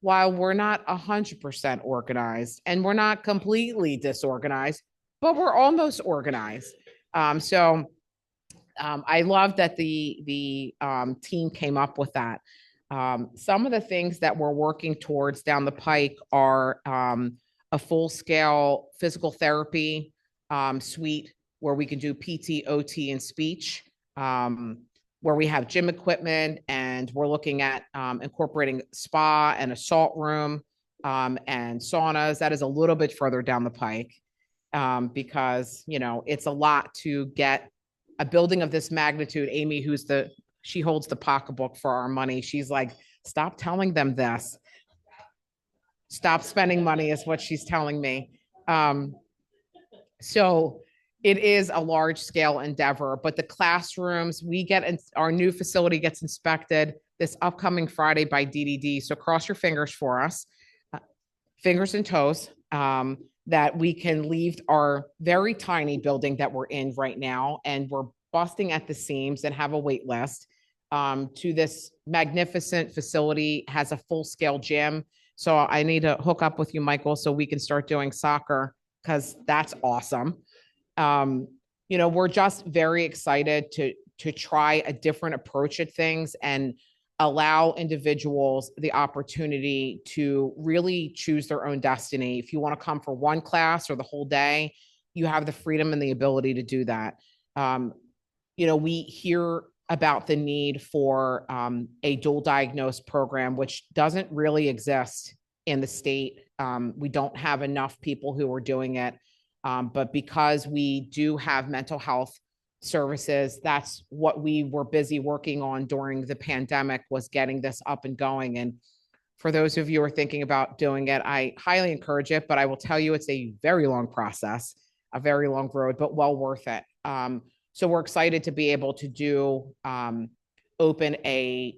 S7: while we're not 100% organized and we're not completely disorganized, but we're almost organized. I love that the team came up with that. Some of the things that we're working towards down the pike are a full-scale physical therapy suite where we can do PT, OT, and speech, where we have gym equipment, and we're looking at incorporating spa and a salt room and saunas. That is a little bit further down the pike because, you know, it's a lot to get a building of this magnitude. Amy, she holds the pocketbook for our money. She's like, stop telling them this. Stop spending money is what she's telling me. So it is a large scale endeavor, but the classrooms, our new facility gets inspected this upcoming Friday by DDD. So cross your fingers for us, fingers and toes, that we can leave our very tiny building that we're in right now. And we're busting at the seams and have a wait list to this magnificent facility, has a full scale gym. So I need to hook up with you, Michael, so we can start doing soccer, because that's awesome. You know, we're just very excited to try a different approach at things and allow individuals the opportunity to really choose their own destiny. If you want to come for one class or the whole day, you have the freedom and the ability to do that. You know, we hear about the need for a dual diagnosed program, which doesn't really exist in the state. We don't have enough people who are doing it. But because we do have mental health services, that's what we were busy working on during the pandemic, was getting this up and going. And for those of you who are thinking about doing it, I highly encourage it, but I will tell you it's a very long process, a very long road, but well worth it. So we're excited to be able to open a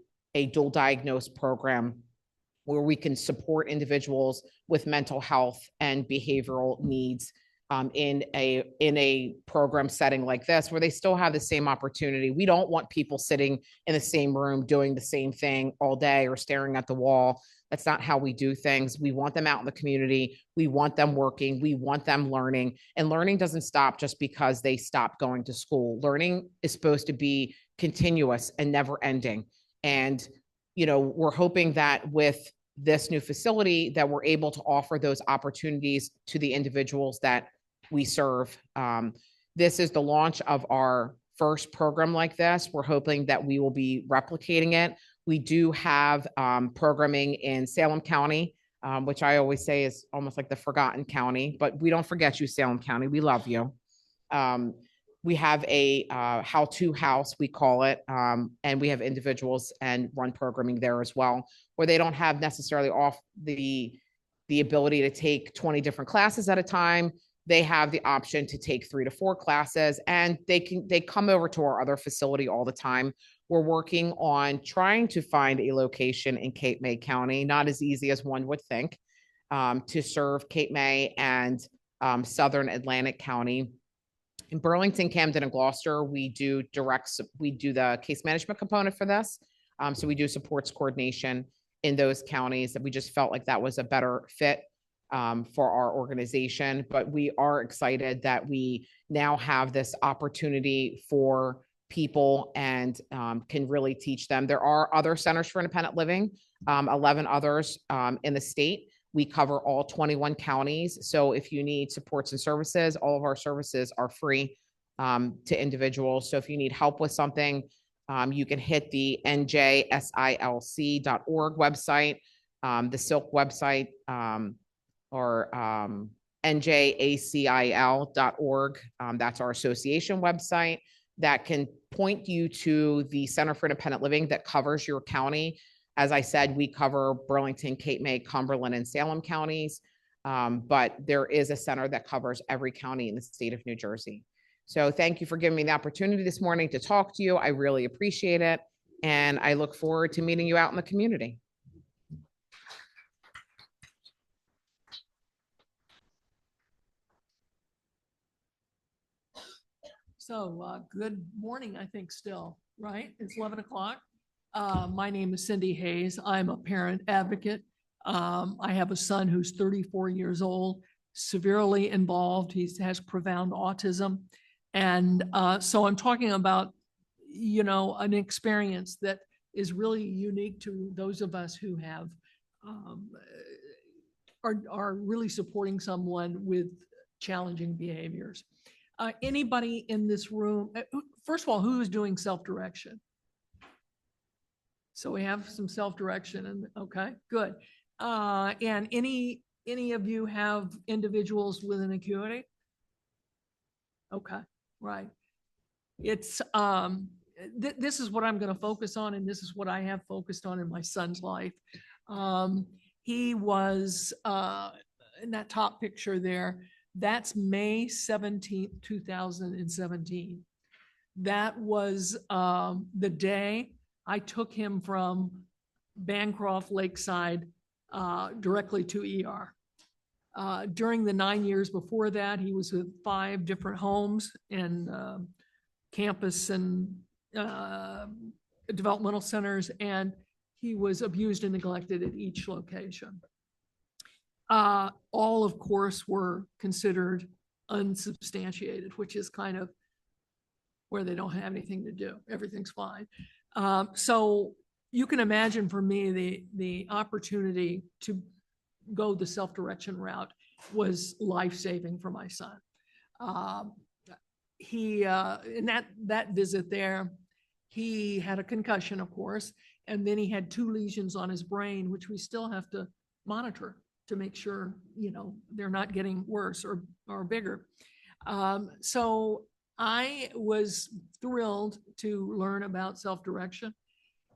S7: dual diagnosed program where we can support individuals with mental health and behavioral needs in a program setting like this, where they still have the same opportunity. We don't want people sitting in the same room doing the same thing all day or staring at the wall. That's not how we do things. We want them out in the community. We want them working. We want them learning. And learning doesn't stop just because they stop going to school. Learning is supposed to be continuous and never ending. And, you know, we're hoping that with this new facility that we're able to offer those opportunities to the individuals that we serve. This is the launch of our first program like this. We're hoping that we will be replicating it. We do have programming in Salem County, which I always say is almost like the forgotten county, but we don't forget you, Salem County. We love you. We have a how-to house, we call it, and we have individuals and run programming there as well, where they don't have necessarily the ability to take 20 different classes at a time. They have the option to take 3 to 4 classes, and they come over to our other facility all the time. We're working on trying to find a location in Cape May County, not as easy as one would think, to serve Cape May and Southern Atlantic County. In Burlington, Camden, and Gloucester, we do the case management component for this. So we do supports coordination in those counties, that we just felt like that was a better fit for our organization. But we are excited that we now have this opportunity for people and can really teach them. There are other centers for independent living, 11 others in the state. We cover all 21 counties. So if you need supports and services, all of our services are free to individuals. So if you need help with something, You can hit the njsilc.org website, the Silk website, or njacil.org. That's our association website that can point you to the Center for Independent Living that covers your county. As I said, we cover Burlington, Cape May, Cumberland, and Salem counties, but there is a center that covers every county in the state of New Jersey. So thank you for giving me the opportunity this morning to talk to you. I really appreciate it, and I look forward to meeting you out in the community.
S8: So good morning, I think still, right? It's 11 o'clock. My name is Cyndy Hayes. I'm a parent advocate. I have a son who's 34 years old, severely involved. He has profound autism. And so I'm talking about, you know, an experience that is really unique to those of us who have, are really supporting someone with challenging behaviors. Anybody in this room, first of all, who is doing self-direction? So we have some self-direction, and okay, good. And any of you have individuals with an acuity? Okay, right. It's this is what I'm going to focus on, and this is what I have focused on in my son's life. He was in that top picture there. That's May 17th, 2017. That was the day I took him from Bancroft Lakeside directly to ER. During the 9 years before that, he was with 5 different homes and campus and developmental centers, and he was abused and neglected at each location. All, of course, were considered unsubstantiated, which is kind of where they don't have anything to do. Everything's fine. So you can imagine for me, the opportunity to go the self-direction route was life-saving for my son. In that visit there, he had a concussion, of course, and then he had 2 lesions on his brain, which we still have to monitor to make sure, you know, they're not getting worse or bigger. So I was thrilled to learn about self-direction.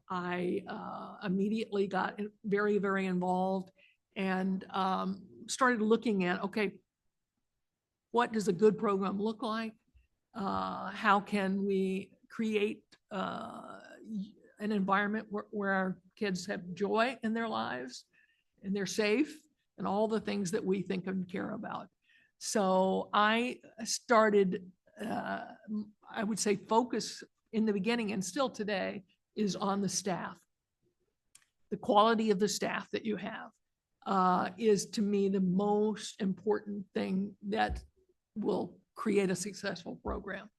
S8: I immediately got very, very involved and started looking at, okay, what does a good program look like? How can we create an environment where our kids have joy in their lives and they're safe and all the things that we think and care about. So I started, I would say, focus in the beginning and still today is on the staff. The quality of the staff that you have is, to me, the most important thing that will create a successful program.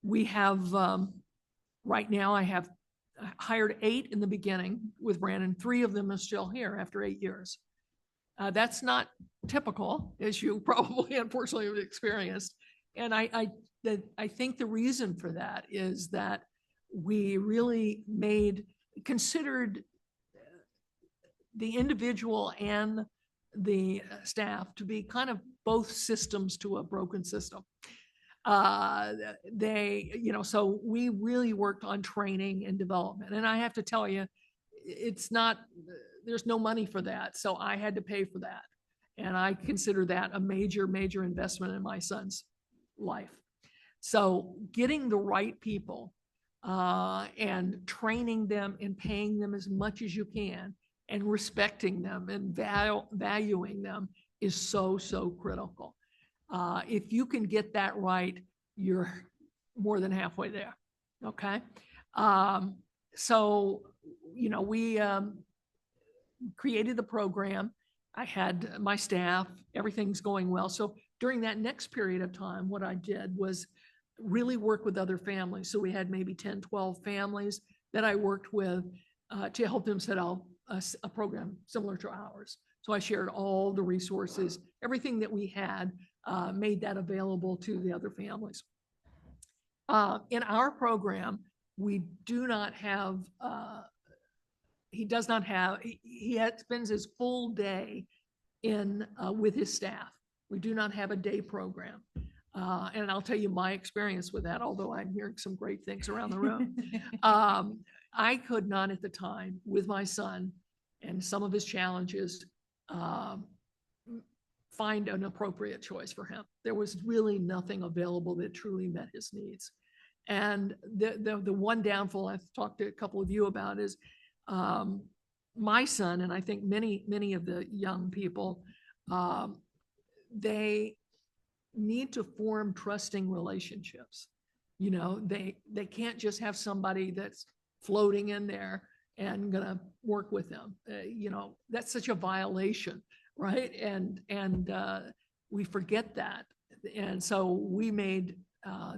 S8: We have, right now, I have hired 8 in the beginning with Brandon. 3 of them are still here after 8 years. That's not typical, as you probably unfortunately have experienced. And I think the reason for that is that we really considered the individual and the staff to be kind of both systems to a broken system. So we really worked on training and development. And I have to tell you, there's no money for that. So I had to pay for that. And I consider that a major, major investment in my son's life. So getting the right people and training them and paying them as much as you can and respecting them and valuing them is so, so critical. If you can get that right, you're more than halfway there. Okay. So, we created the program. I had my staff, everything's going well. So during that next period of time, what I did was really work with other families. So we had maybe 10, 12 families that I worked with to help them set up a program similar to ours. So I shared all the resources, everything that we had, made that available to the other families. In our program, we do not have, he does not have, spends his full day in, with his staff. We do not have a day program. And I'll tell you my experience with that, although I'm hearing some great things around the room. I could not at the time with my son and some of his challenges, find an appropriate choice for him. There was really nothing available that truly met his needs. And the one downfall I've talked to a couple of you about is my son, and I think many of the young people, they need to form trusting relationships. You know, they can't just have somebody that's floating in there and gonna work with them. You know, that's such a violation, right? And we forget that. And so we made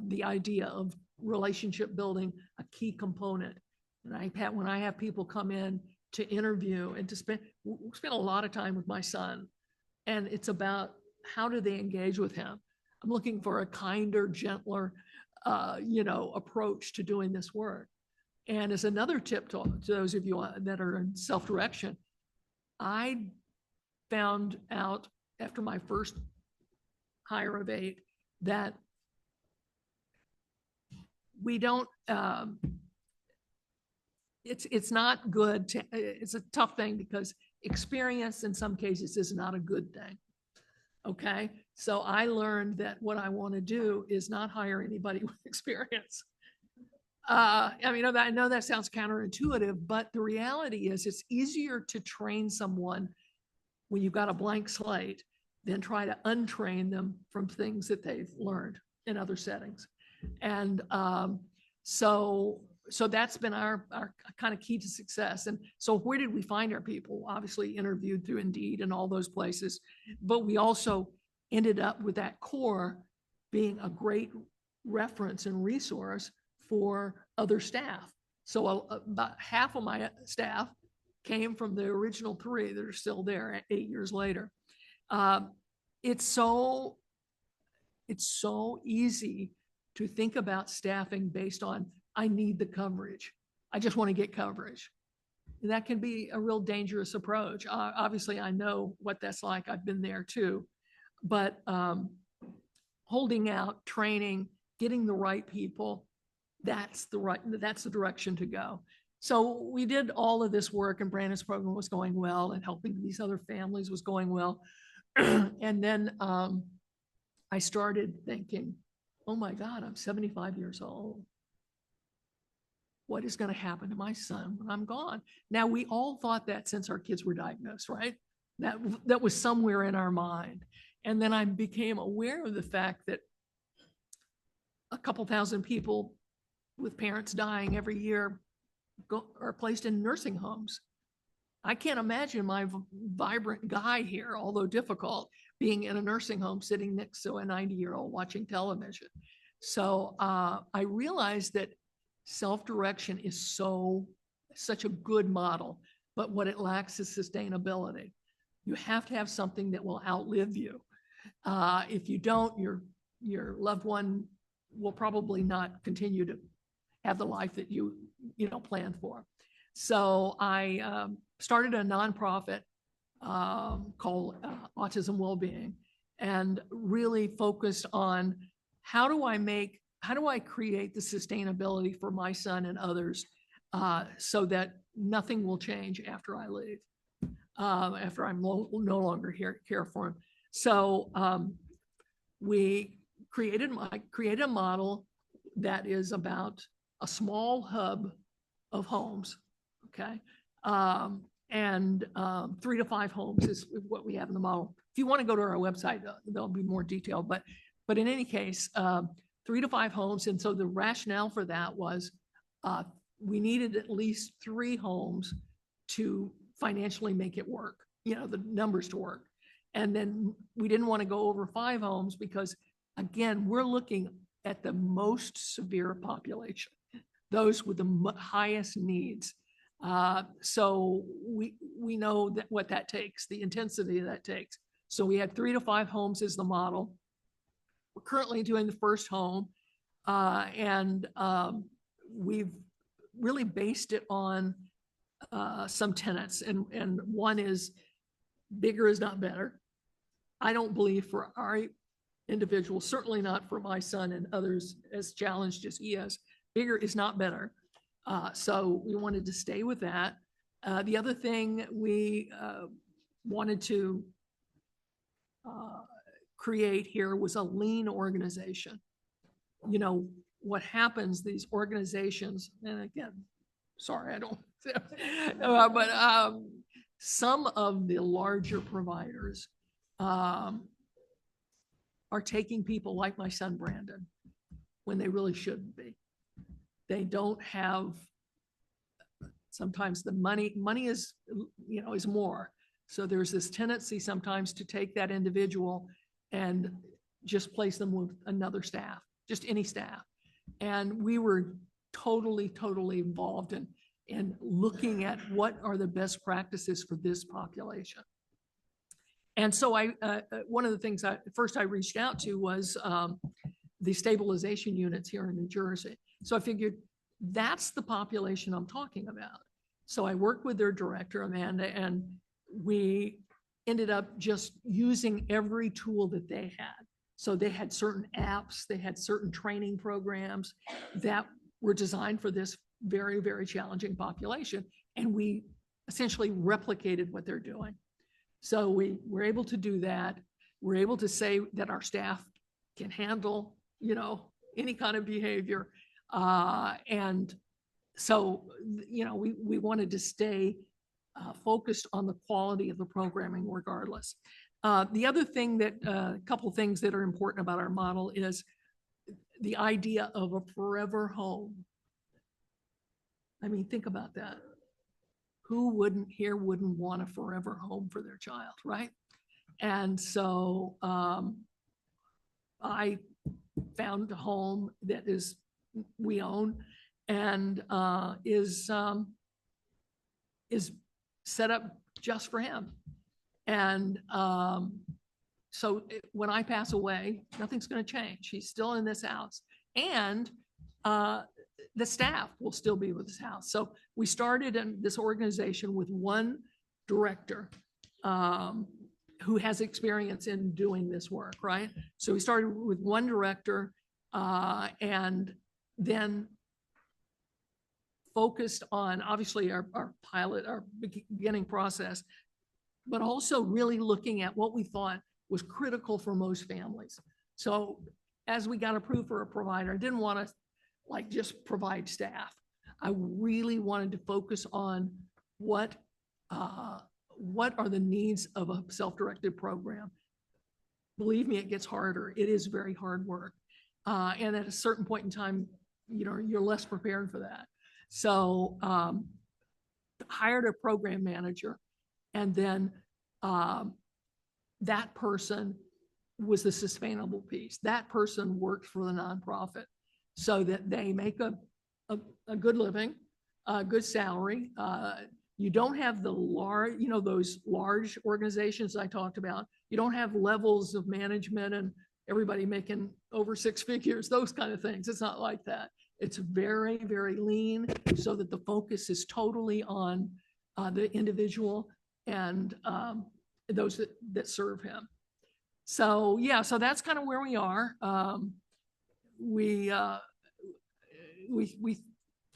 S8: the idea of relationship building a key component. And when I have people come in to interview and to spend a lot of time with my son, and it's about how do they engage with him. I'm looking for a kinder, gentler, approach to doing this work. And as another tip to those of you that are in self-direction, I found out after my first hire of 8 that we don't, it's not good to, it's a tough thing because experience in some cases is not a good thing. Okay. So I learned that what I want to do is not hire anybody with experience. I know that sounds counterintuitive, but the reality is it's easier to train someone when you've got a blank slate than try to untrain them from things that they've learned in other settings. And so that's been our kind of key to success. And so where did we find our people? Obviously interviewed through Indeed and all those places, but we also ended up with that core being a great reference and resource for other staff. So about half of my staff came from the original 3 that are still there 8 years later. It's so easy to think about staffing based on, I need the coverage. I just want to get coverage. And that can be a real dangerous approach. Obviously, I know what that's like. I've been there too. But holding out, training, getting the right people, that's the direction to go. So we did all of this work, and Brandon's program was going well, and helping these other families was going well. And then I started thinking, oh my God, I'm 75 years old. What is going to happen to my son when I'm gone? Now, we all thought that since our kids were diagnosed, right? That was somewhere in our mind. And then I became aware of the fact that a couple thousand people with parents dying every year are placed in nursing homes. I can't imagine my vibrant guy here, although difficult, being in a nursing home sitting next to a 90-year-old watching television. So I realized that self-direction is such a good model, but what it lacks is sustainability. You have to have something that will outlive you. If you don't, your loved one will probably not continue to have the life that you planned for. So I started a nonprofit called Autism Wellbeing, and really focused on how do I create the sustainability for my son and others so that nothing will change after I leave, after I'm no longer here, care for him. So we created a model that is about a small hub of homes, okay? And 3 to 5 homes is what we have in the model. If you want to go to our website, there'll be more detail, but in any case, 3 to 5 homes. And so the rationale for that was we needed at least 3 homes to financially make it work, the numbers to work. And then we didn't want to go over 5 homes because, again, we're looking at the most severe population, those with the highest needs. So we know that what that takes, the intensity that takes. So we had 3 to 5 homes as the model. We're currently doing the first home. And we've really based it on some tenets. And one is bigger is not better. I don't believe for our individuals, certainly not for my son and others as challenged as he is, bigger is not better. So we wanted to stay with that. The other thing we wanted to create here was a lean organization. You know, what happens, these organizations, and again, sorry, I don't, but some of the larger providers are taking people like my son, Brandon, when they really shouldn't be. They don't have, sometimes the money is, you know, is more. So there's this tendency sometimes to take that individual and just place them with another staff, just any staff. And we were totally involved in looking at what are the best practices for this population. And so one of the things first I reached out to was the stabilization units here in New Jersey. So I figured that's the population I'm talking about. So I worked with their director, Amanda, and we ended up just using every tool that they had. So they had certain apps, they had certain training programs that were designed for this very challenging population. And we essentially replicated what they're doing. So we were able to do that. We're able to say that our staff can handle, you know, any kind of behavior. And so, you know, we wanted to stay focused on the quality of the programming regardless. The other thing that, a couple of things that are important about our model is the idea of a forever home. I mean, think about that. Who wouldn't want a forever home for their child, right? And so I found a home that we own and is set up just for him. And so when I pass away, nothing's going to change. He's still in this house. And the staff will still be with this house. So we started in this organization with one director who has experience in doing this work, right? So we started with one director and then focused on obviously our pilot, our beginning process, but also really looking at what we thought was critical for most families. So as we got approved for a provider, I didn't want to like just provide staff. I really wanted to focus on what are the needs of a self-directed program. Believe me, it gets harder. It is very hard work. And at a certain point in time, you know, you're less prepared for that. So hired a program manager, and then that person was the sustainable piece. That person worked for the nonprofit so that they make a good living, a good salary. You don't have the large, you know, those large organizations I talked about. You don't have levels of management and everybody making over 6 figures, those kind of things. It's not like that. It's very lean so that the focus is totally on the individual and those that serve him. So yeah, so that's kind of where we are. We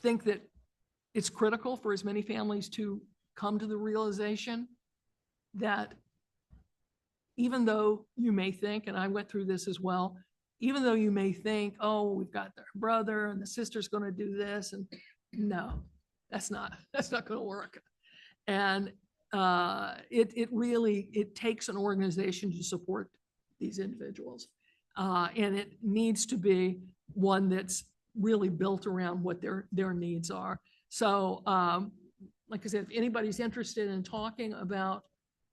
S8: think that it's critical for as many families to come to the realization that even though you may think, and I went through this as well, even though you may think, oh, we've got their brother and the sister's going to do this, and no, that's not going to work. And it takes an organization to support these individuals. And it needs to be one that's really built around what their needs are. So like I said, if anybody's interested in talking about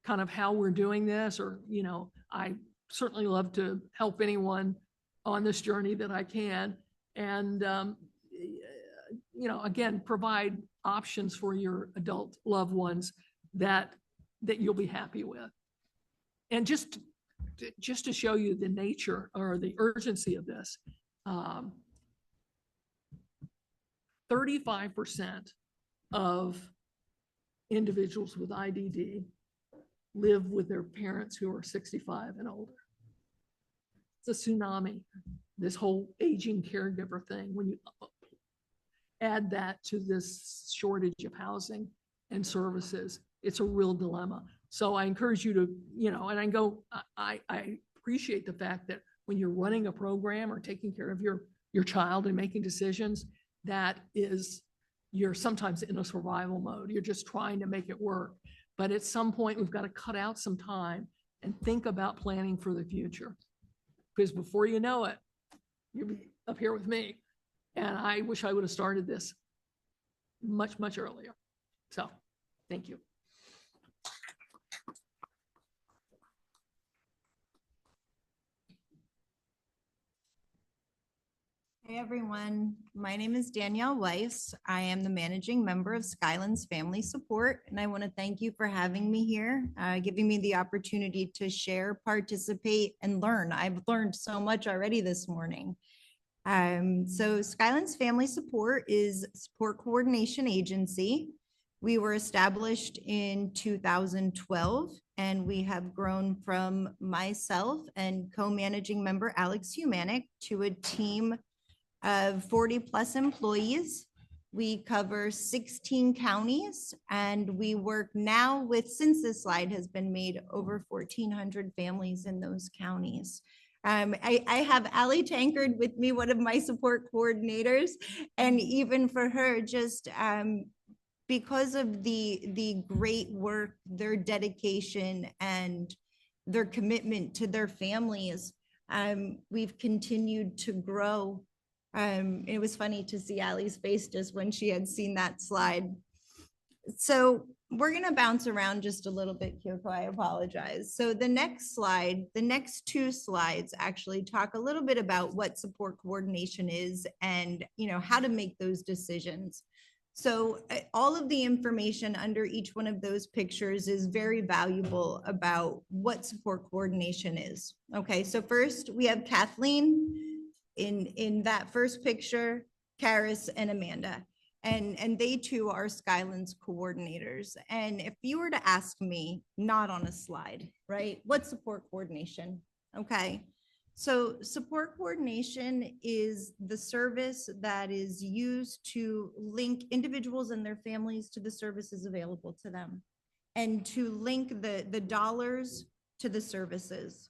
S8: kind of how we're doing this, or, you know, I certainly love to help anyone on this journey that I can. And, you know, again, provide options for your adult loved ones that you'll be happy with. And just to show you the nature or the urgency of this, 35% of individuals with IDD live with their parents who are 65 and older. It's a tsunami, this whole aging caregiver thing. When you add that to this shortage of housing and services, it's a real dilemma. So I encourage you to, I appreciate the fact that when you're running a program or taking care of your child and making decisions, you're sometimes in a survival mode. You're just trying to make it work. But at some point, we've got to cut out some time and think about planning for the future. Because before you know it, you'll be up here with me. And I wish I would have started this much, much earlier. So, thank you.
S9: Hey everyone, my name is Danielle Weiss. I am the managing member of Skylands Family Support, and I want to thank you for having me here, giving me the opportunity to share, participate, and learn. I've learned so much already this morning. So Skylands Family Support is a support coordination agency. We were established in 2012, and we have grown from myself and co-managing member Alex Humanic to a team of 40 plus employees. We cover 16 counties, and we work now with, since this slide has been made, over 1,400 families in those counties. I have Allie Tankard with me, one of my support coordinators, and even for her, just because of the great work, their dedication, and their commitment to their families, we've continued to grow. It was funny to see Allie's face just when she had seen that slide. So we're going to bounce around just a little bit, Kyoko. I apologize. So the next slide, the next two slides actually talk a little bit about what support coordination is and, how to make those decisions. So all of the information under each one of those pictures is very valuable about what support coordination is. Okay, so first we have Kathleen in that first picture, Karis and Amanda. And they too are Skylands coordinators. And if you were to ask me, not on a slide, right? What's support coordination? Okay. So support coordination is the service that is used to link individuals and their families to the services available to them and to link the dollars to the services.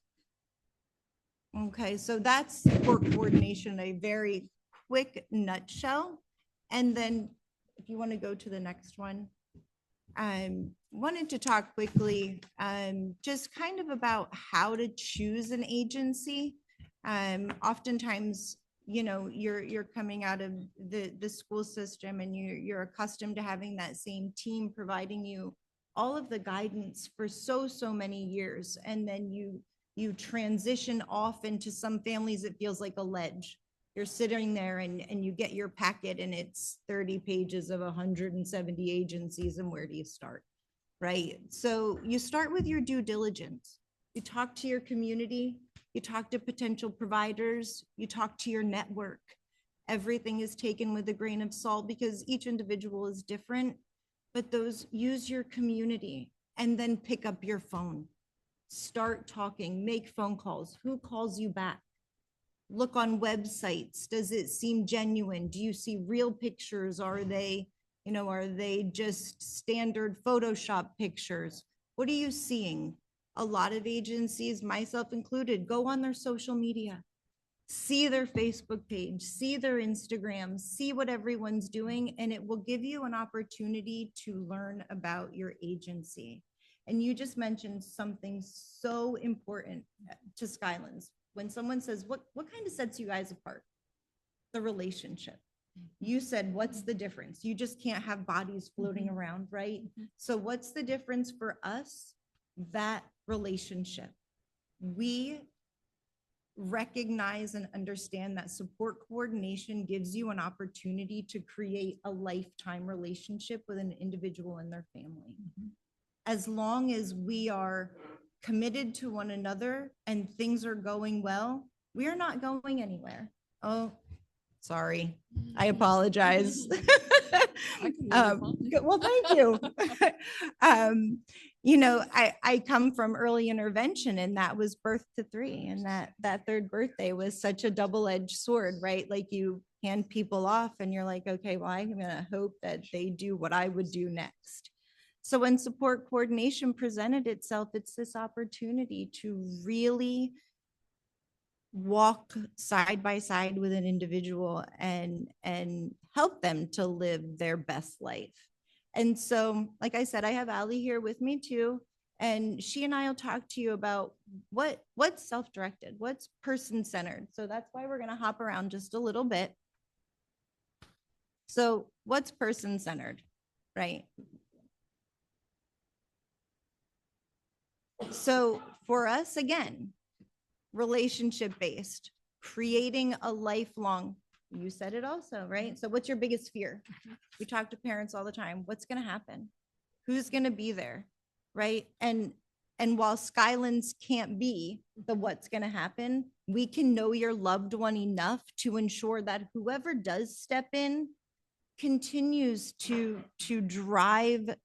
S9: Okay, so that's support coordination, a very quick nutshell. And then if you want to go to the next one, I wanted to talk quickly just kind of about how to choose an agency. Oftentimes, you're coming out of the school system and you're accustomed to having that same team providing you all of the guidance for so many years. And then you transition off into some families, it feels like a ledge. You're sitting there and you get your packet and it's 30 pages of 170 agencies, and where do you start, right? So you start with your due diligence. You talk to your community, you talk to potential providers, you talk to your network. Everything is taken with a grain of salt because each individual is different, but use your community and then pick up your phone. Start talking, make phone calls. Who calls you back? Look on websites. Does it seem genuine? Do you see real pictures? Are they just standard Photoshop pictures? What are you seeing? A lot of agencies, myself included, go on their social media, see their Facebook page, see their Instagram, see what everyone's doing, and it will give you an opportunity to learn about your agency. And you just mentioned something so important to Skylands. When someone says, what kind of sets you guys apart? The relationship. You said, what's the difference? You just can't have bodies floating around, right? So what's the difference for us? That relationship. We recognize and understand that support coordination gives you an opportunity to create a lifetime relationship with an individual and their family. As long as we are committed to one another and things are going well, we are not going anywhere. Oh, Sorry, I apologize.
S8: I can read your phone.
S9: Well, thank you. You know, I come from early intervention, and that was birth to 3. And that third birthday was such a double-edged sword, right? Like you hand people off and you're like, okay, well, I'm gonna hope that they do what I would do next. So when support coordination presented itself, it's this opportunity to really walk side by side with an individual and help them to live their best life. And so, like I said, I have Allie here with me too, and she and I will talk to you about what's self-directed, what's person-centered. So that's why we're going to hop around just a little bit. So what's person-centered, right? So for us, again, relationship-based, creating a lifelong, you said it also, right? So what's your biggest fear? We talk to parents all the time. What's going to happen? Who's going to be there, right? And while Skylands can't be the what's going to happen, we can know your loved one enough to ensure that whoever does step in continues to drive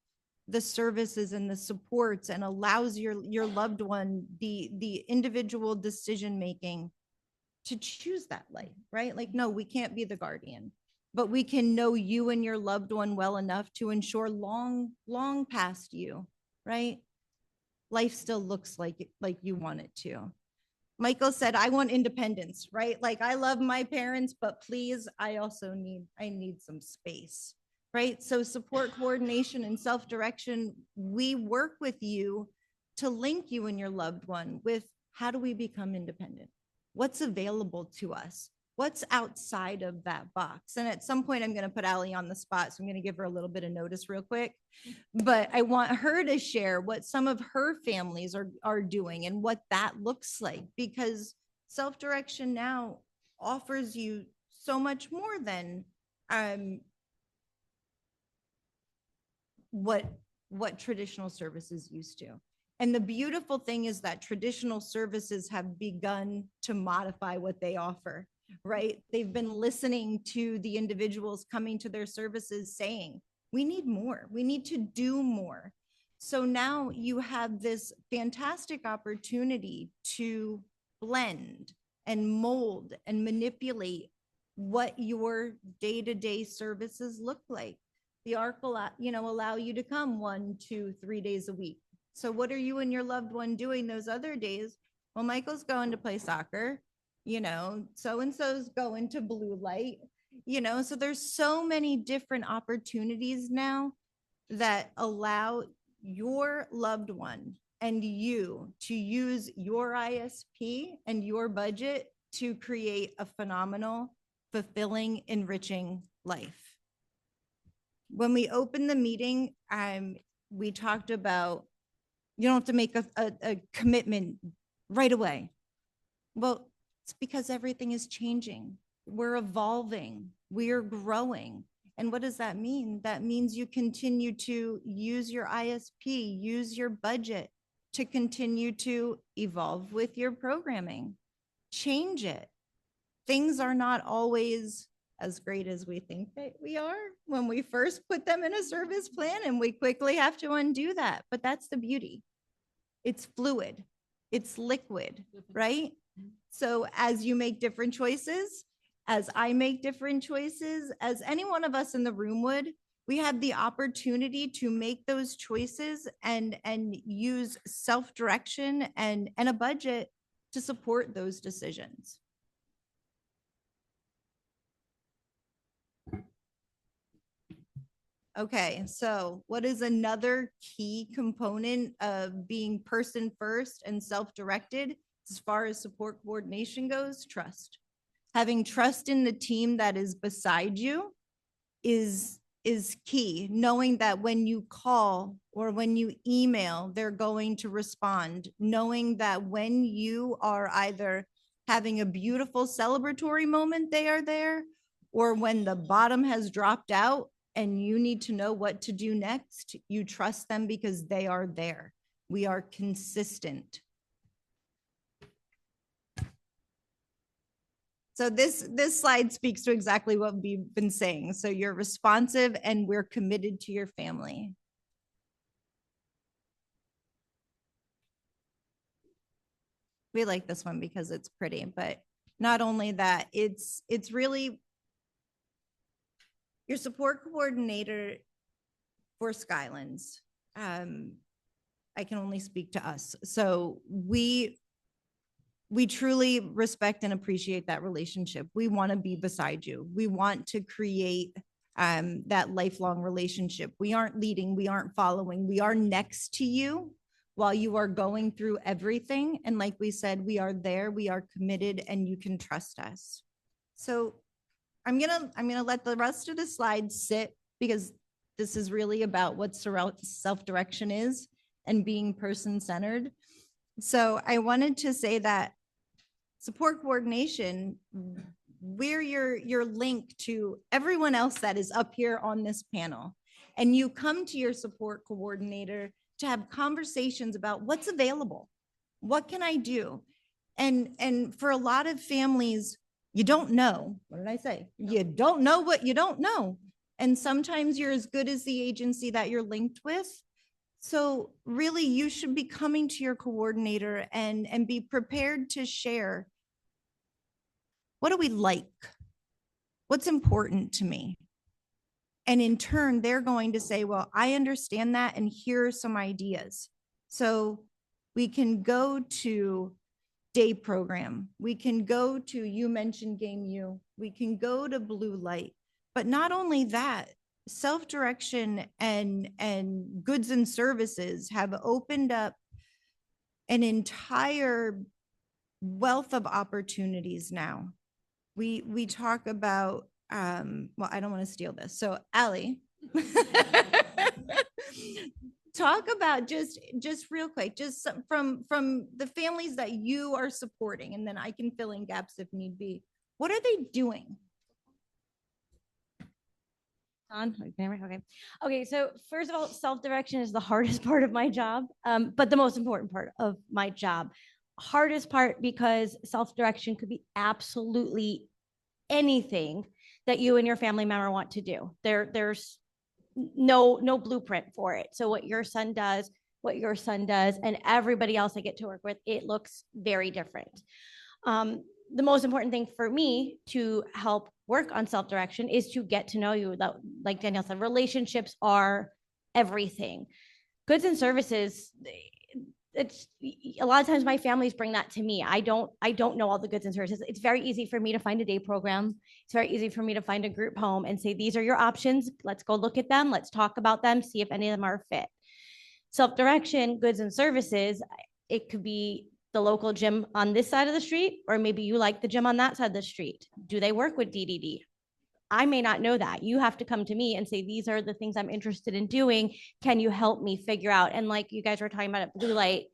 S9: the services and the supports and allows your loved one the individual decision making to choose that life, right? Like, no, we can't be the guardian, but we can know you and your loved one well enough to ensure long past you, right? Life still looks like you want it to. Michael said, I want independence, right? Like, I love my parents, but please, I also need some space, right? So support coordination and self-direction, we work with you to link you and your loved one with how do we become independent? What's available to us? What's outside of that box? And at some point, I'm going to put Allie on the spot. So I'm going to give her a little bit of notice real quick. But I want her to share what some of her families are doing and what that looks like, because self-direction now offers you so much more than what traditional services used to. And the beautiful thing is that traditional services have begun to modify what they offer, right? They've been listening to the individuals coming to their services saying, we need more, we need to do more. So now you have this fantastic opportunity to blend and mold and manipulate what your day-to-day services look like. The ARC will, allow you to come 1, 2, 3 days a week. So what are you and your loved one doing those other days? Well, Michael's going to play soccer, so-and-so's going to blue light, so there's so many different opportunities now that allow your loved one and you to use your ISP and your budget to create a phenomenal, fulfilling, enriching life. When we opened the meeting, we talked about you don't have to make a commitment right away. Well, it's because everything is changing. We're evolving. We're growing. And what does that mean? That means you continue to use your ISP, use your budget to continue to evolve with your programming. Change it. Things are not always as great as we think that we are when we first put them in a service plan, and we quickly have to undo that. But that's the beauty. It's fluid, it's liquid, right? So as you make different choices, as I make different choices, as any one of us in the room would, we have the opportunity to make those choices and use self-direction and a budget to support those decisions. Okay, so what is another key component of being person first and self-directed as far as support coordination goes? Trust. Having trust in the team that is beside you is key. Knowing that when you call or when you email, they're going to respond. Knowing that when you are either having a beautiful celebratory moment, they are there, or when the bottom has dropped out, and you need to know what to do next, you trust them because they are there. We are consistent. So this slide speaks to exactly what we've been saying. So you're responsive and we're committed to your family. We like this one because it's pretty, but not only that, it's really your support coordinator for Skylands. I can only speak to us. So we truly respect and appreciate that relationship. We want to be beside you. We want to create that lifelong relationship. We aren't leading, we aren't following, we are next to you while you are going through everything. And like we said, we are there, we are committed, and you can trust us. So I'm gonna let the rest of the slides sit, because this is really about what self-direction is and being person-centered. So I wanted to say that support coordination, we're your link to everyone else that is up here on this panel. And you come to your support coordinator to have conversations about what's available. What can I do? And for a lot of families, you don't know. What did I say? You don't know what you don't know. And sometimes you're as good as the agency that you're linked with. So really, you should be coming to your coordinator and be prepared to share. What do we like? What's important to me? And in turn, they're going to say, well, I understand that, and here are some ideas. So we can go to day program. We can go to, you mentioned Game U. We can go to Blue Light. But not only that, self-direction and goods and services have opened up an entire wealth of opportunities now. We talk about, well, I don't want to steal this. So Allie, talk about just real quick, just from the families that you are supporting, and then I can fill in gaps if need be. What are they doing?
S10: On camera, okay. Okay, so first of all, self-direction is the hardest part of my job, but the most important part of my job. Hardest part because self-direction could be absolutely anything that you and your family member want to do. There's no blueprint for it. So what your son does, and everybody else I get to work with, it looks very different. The most important thing for me to help work on self-direction is to get to know you. That, like Danielle said, relationships are everything. Goods and services, it's a lot of times my families bring that to me. I don't know all the goods and services. It's very easy for me to find a day program. It's very easy for me to find a group home and say, these are your options. Let's go look at them. Let's talk about them, see if any of them are fit. Self-direction, goods and services, it could be the local gym on this side of the street, or maybe you like the gym on that side of the street. Do they work with DDD? I may not know that. You have to come to me and say, these are the things I'm interested in doing. Can you help me figure out? And like you guys were talking about at Blue Light,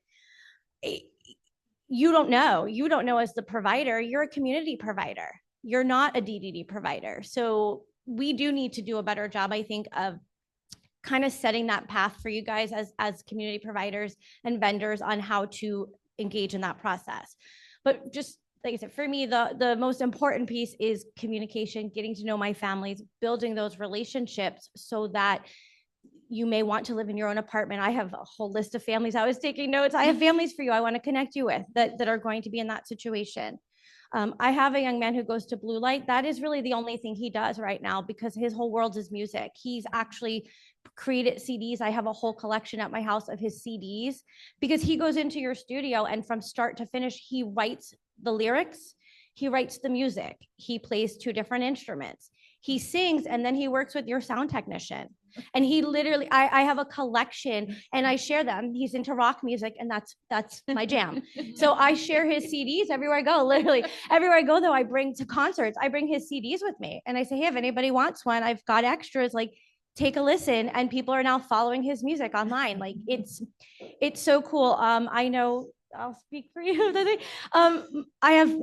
S10: you don't know as the provider. You're a community provider. You're not a DDD provider. So we do need to do a better job, I think, of kind of setting that path for you guys as community providers and vendors on how to engage in that process. But just like I said, for me, the most important piece is communication, getting to know my families, building those relationships so that you may want to live in your own apartment. I have a whole list of families. I was taking notes. I have families for you I want to connect you with that are going to be in that situation. I have a young man who goes to Blue Light. That is really the only thing he does right now because his whole world is music. He's actually created CDs. I have a whole collection at my house of his CDs because he goes into your studio and from start to finish, he writes the lyrics, he writes the music, he plays 2 different instruments, he sings, and then he works with your sound technician. And he literally, I have a collection and I share them. He's into rock music and that's my jam. So I share his CDs everywhere I go, literally everywhere I go though, I bring to concerts, I bring his CDs with me. And I say, hey, if anybody wants one, I've got extras, like take a listen. And people are now following his music online. Like it's so cool. I know I'll speak for you. I have,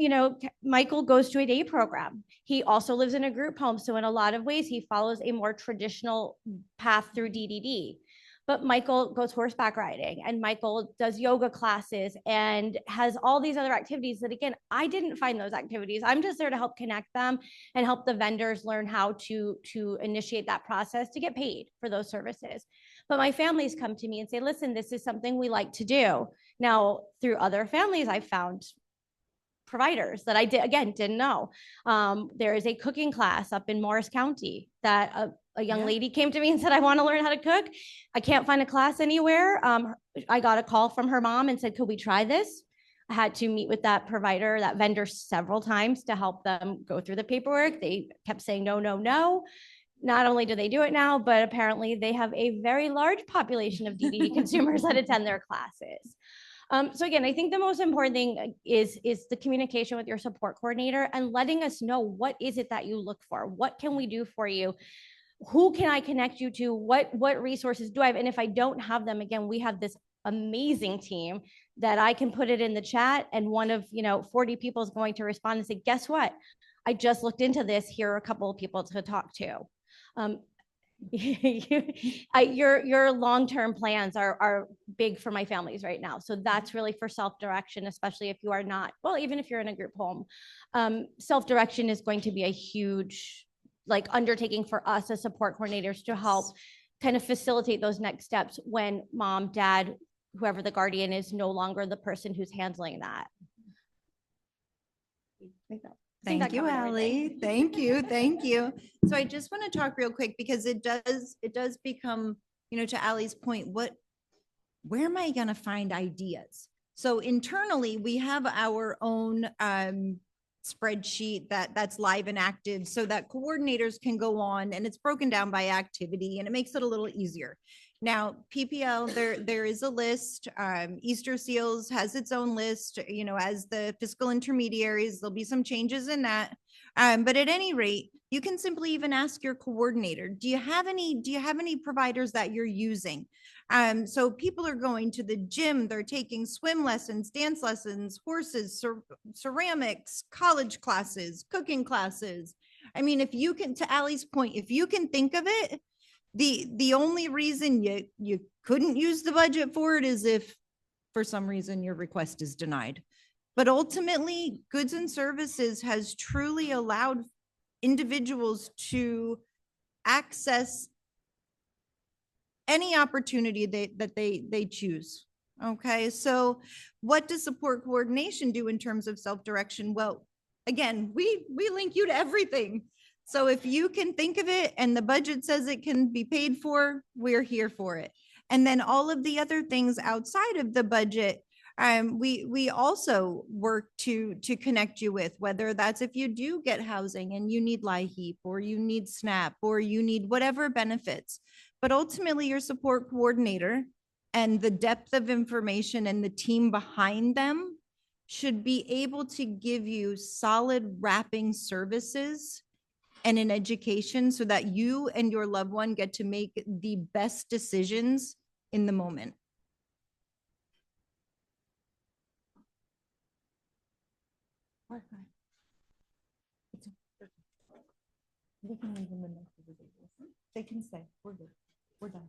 S10: Michael goes to a day program. He also lives in a group home. So in a lot of ways, he follows a more traditional path through DDD. but Michael goes horseback riding and Michael does yoga classes and has all these other activities that, again, I didn't find those activities. I'm just there to help connect them and help the vendors learn how to initiate that process to get paid for those services. But my families come to me and say, listen, this is something we like to do. Now, through other families, I found providers that I didn't know. There is a cooking class up in Morris County that a young lady came to me and said, I want to learn how to cook. I can't find a class anywhere. I got a call from her mom and said, could we try this? I had to meet with that provider, that vendor, several times to help them go through the paperwork. They kept saying, no, no, no. Not only do they do it now, but apparently they have a very large population of DDD consumers that attend their classes. So again, I think the most important thing is the communication with your support coordinator and letting us know, what is it that you look for? What can we do for you? Who can I connect you to? What resources do I have? And if I don't have them, again, we have this amazing team that I can put it in the chat, and one of 40 people is going to respond and say, guess what? I just looked into this. Here are a couple of people to talk to. Your long-term plans are big for my families right now. So that's really for self-direction, especially if you are not, well, even if you're in a group home. Self-direction is going to be a huge undertaking for us as support coordinators to help kind of facilitate those next steps when mom, dad, whoever the guardian is, no longer the person who's handling that.
S9: Thank you, Allie. Thank you. Thank you. So I just want to talk real quick because it does become, to Allie's point, where am I going to find ideas? So internally, we have our own spreadsheet that's live and active so that coordinators can go on, and it's broken down by activity, and it makes it a little easier. Now, PPL, there is a list. Easter Seals has its own list, as the fiscal intermediaries. There'll be some changes in that. But at any rate, you can simply even ask your coordinator, do you have any providers that you're using? So people are going to the gym, they're taking swim lessons, dance lessons, horses, ceramics, college classes, cooking classes. I mean, if you can, to Allie's point, if you can think of it, the only reason you couldn't use the budget for it is if for some reason your request is denied. But ultimately, Goods and Services has truly allowed individuals to access any opportunity that they choose. Okay, so what does support coordination do in terms of self-direction? Well, again, we link you to everything. So if you can think of it and the budget says it can be paid for, we're here for it. And then all of the other things outside of the budget, we also work to connect you with, whether that's if you do get housing and you need LIHEAP or you need SNAP or you need whatever benefits. But ultimately, your support coordinator and the depth of information and the team behind them should be able to give you solid wrapping services and an education so that you and your loved one get to make the best decisions in the moment. They can stay. We're good. We're done.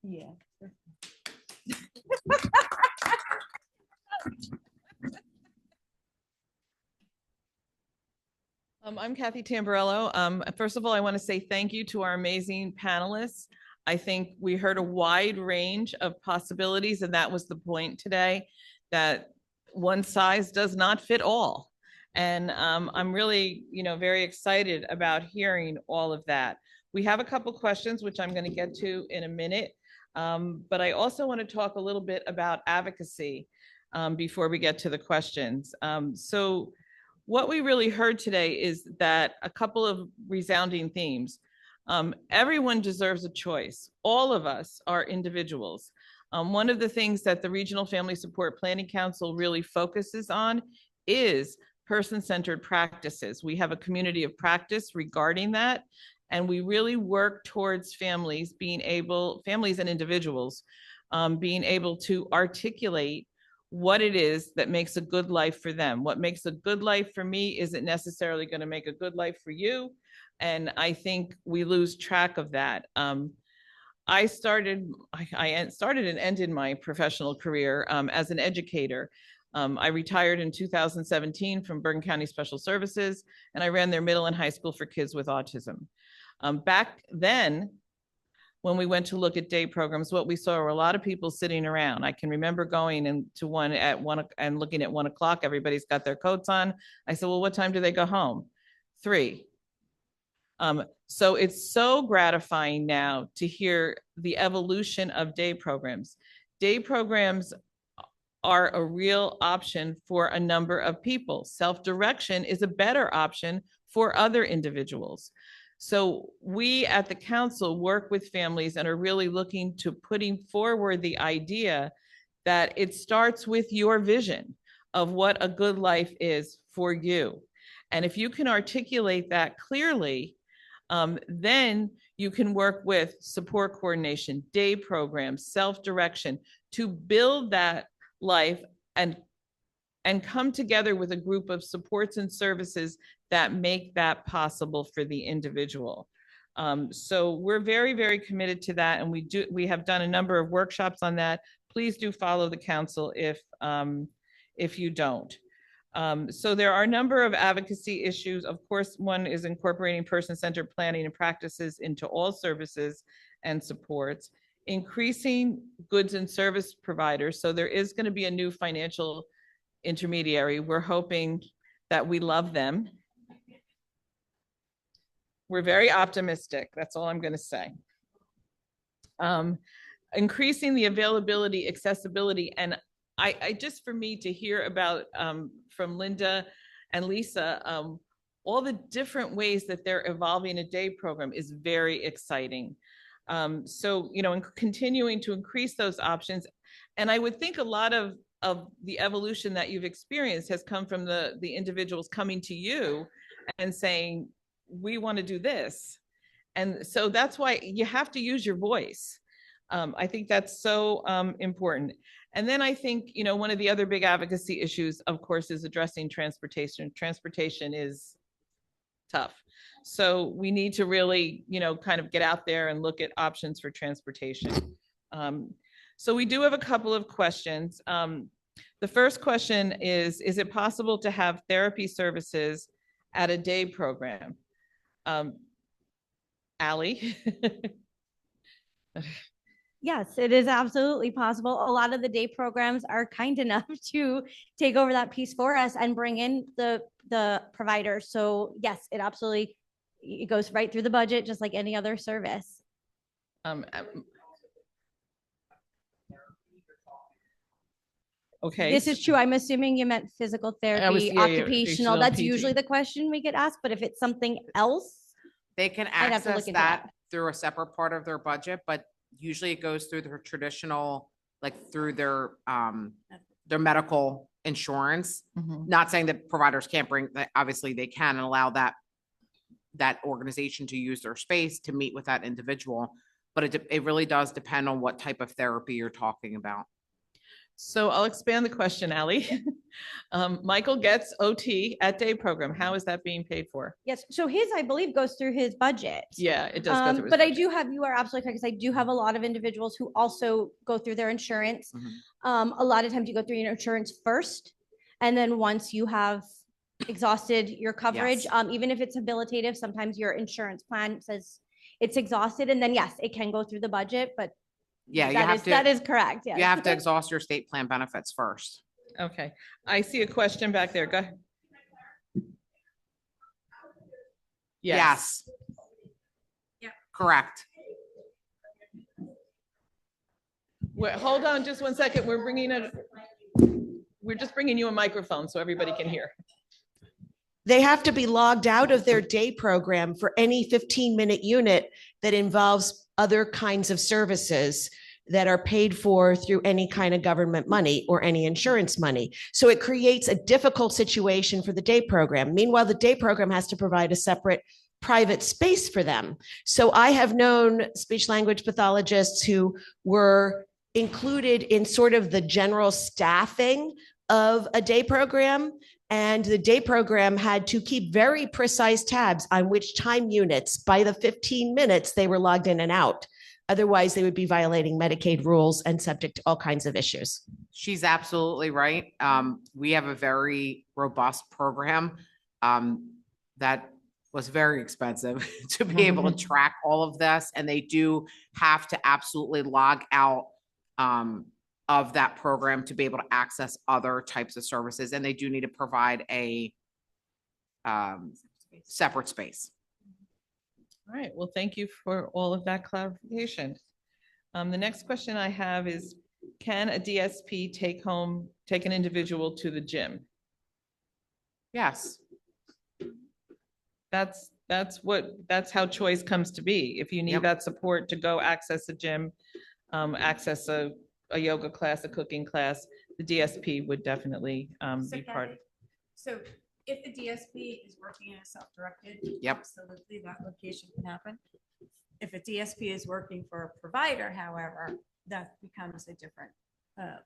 S9: Yeah.
S11: I'm Kathy Tamburello. First of all, I want to say thank you to our amazing panelists. I think we heard a wide range of possibilities, and that was the point today, that one size does not fit all. And I'm really, very excited about hearing all of that. We have a couple questions, which I'm going to get to in a minute. But I also want to talk a little bit about advocacy before we get to the questions. So what we really heard today is that a couple of resounding themes. Everyone deserves a choice. All of us are individuals. One of the things that the Regional Family Support Planning Council really focuses on is person-centered practices. We have a community of practice regarding that, and we really work towards families and individuals being able to articulate what it is that makes a good life for them. What makes a good life for me isn't necessarily going to make a good life for you. And I think we lose track of that. I started and ended my professional career as an educator. I retired in 2017 from Bergen County Special Services, and I ran their middle and high school for kids with autism. Back then, when we went to look at day programs, what we saw were a lot of people sitting around. I can remember going into one and looking at 1 o'clock, everybody's got their coats on. I said, well, what time do they go home? 3. So it's so gratifying now to hear the evolution of day programs. Day programs are a real option for a number of people. Self-direction is a better option for other individuals. So we at the council work with families and are really looking to putting forward the idea that it starts with your vision of what a good life is for you. And if you can articulate that clearly, then you can work with support coordination, day programs, self-direction to build that life and come together with a group of supports and services that make that possible for the individual. So we're very, very committed to that. And we have done a number of workshops on that. Please do follow the council if you don't. So there are a number of advocacy issues. Of course, one is incorporating person-centered planning and practices into all services and supports, increasing goods and service providers. So there is going to be a new financial intermediary. We're hoping that we love them. We're very optimistic. That's all I'm going to say. Increasing the availability, accessibility, and I just, for me to hear about from Linda and Lisa, all the different ways that they're evolving a day program is very exciting. So, you know, and continuing to increase those options. And I would think a lot of the evolution that you've experienced has come from the individuals coming to you and saying, we want to do this. And so that's why you have to use your voice. I think that's so important. And then I think, you know, one of the other big advocacy issues, of course, is addressing transportation. Transportation is tough. So we need to really, you know, kind of get out there and look at options for transportation. So we do have a couple of questions. The first question is it possible to have therapy services at a day program? Allie?
S10: Yes, it is absolutely possible. A lot of the day programs are kind enough to take over that piece for us and bring in the providers. So yes, it goes right through the budget, just like any other service.
S11: Okay.
S10: This is true. I'm assuming you meant physical therapy, occupational. That's
S11: PT.
S10: usually the question we get asked, but if it's something else,
S12: They can
S10: I'd have to look
S12: access
S10: into
S12: that
S10: that.
S12: through a separate part of their budget, but usually it goes through their traditional, like through their medical insurance. Not saying that providers can't bring, obviously they can and allow that organization to use their space to meet with that individual, but it really does depend on what type of therapy you're talking about.
S11: So I'll expand the question, Allie. Michael gets OT at day program. How is that being paid for?
S10: yes. So his, I believe, goes through his budget.
S11: Yeah, it does go through his
S10: But
S11: budget.
S10: you are absolutely correct, because I do have a lot of individuals who also go through their insurance. A lot of times you go through your insurance first, and then once you have exhausted your coverage, even if it's habilitative, sometimes your insurance plan says it's exhausted, and then yes, it can go through the budget, but
S12: Yeah,
S10: that is correct. Yes.
S12: you have to exhaust your state plan benefits first.
S11: Okay, I see a question back there. Go ahead.
S12: Yes.
S4: Yeah.
S12: Correct.
S11: Wait, hold on just 1 second. We're just bringing you a microphone so everybody can hear.
S13: They have to be logged out of their day program for any 15-minute unit that involves other kinds of services that are paid for through any kind of government money or any insurance money. So it creates a difficult situation for the day program. Meanwhile, the day program has to provide a separate private space for them. So I have known speech language pathologists who were included in sort of the general staffing of a day program, and the day program had to keep very precise tabs on which time units by the 15 minutes they were logged in and out. Otherwise, they would be violating Medicaid rules and subject to all kinds of issues.
S12: She's absolutely right. We have a very robust program that was very expensive to be able to track all of this. And they do have to absolutely log out of that program to be able to access other types of services. And they do need to provide a separate space.
S11: All right, well, thank you for all of that clarification. The next question I have is, can a DSP take an individual to the gym?
S12: Yes.
S11: That's how choice comes to be. If you need
S12: Yep.
S11: that support to go access a gym, access a yoga class, a cooking class, the DSP would definitely be part of.
S4: So if the DSP is working in a self-directed,
S12: Yep.
S4: absolutely, that location can happen. If a DSP is working for a provider, however, that becomes a different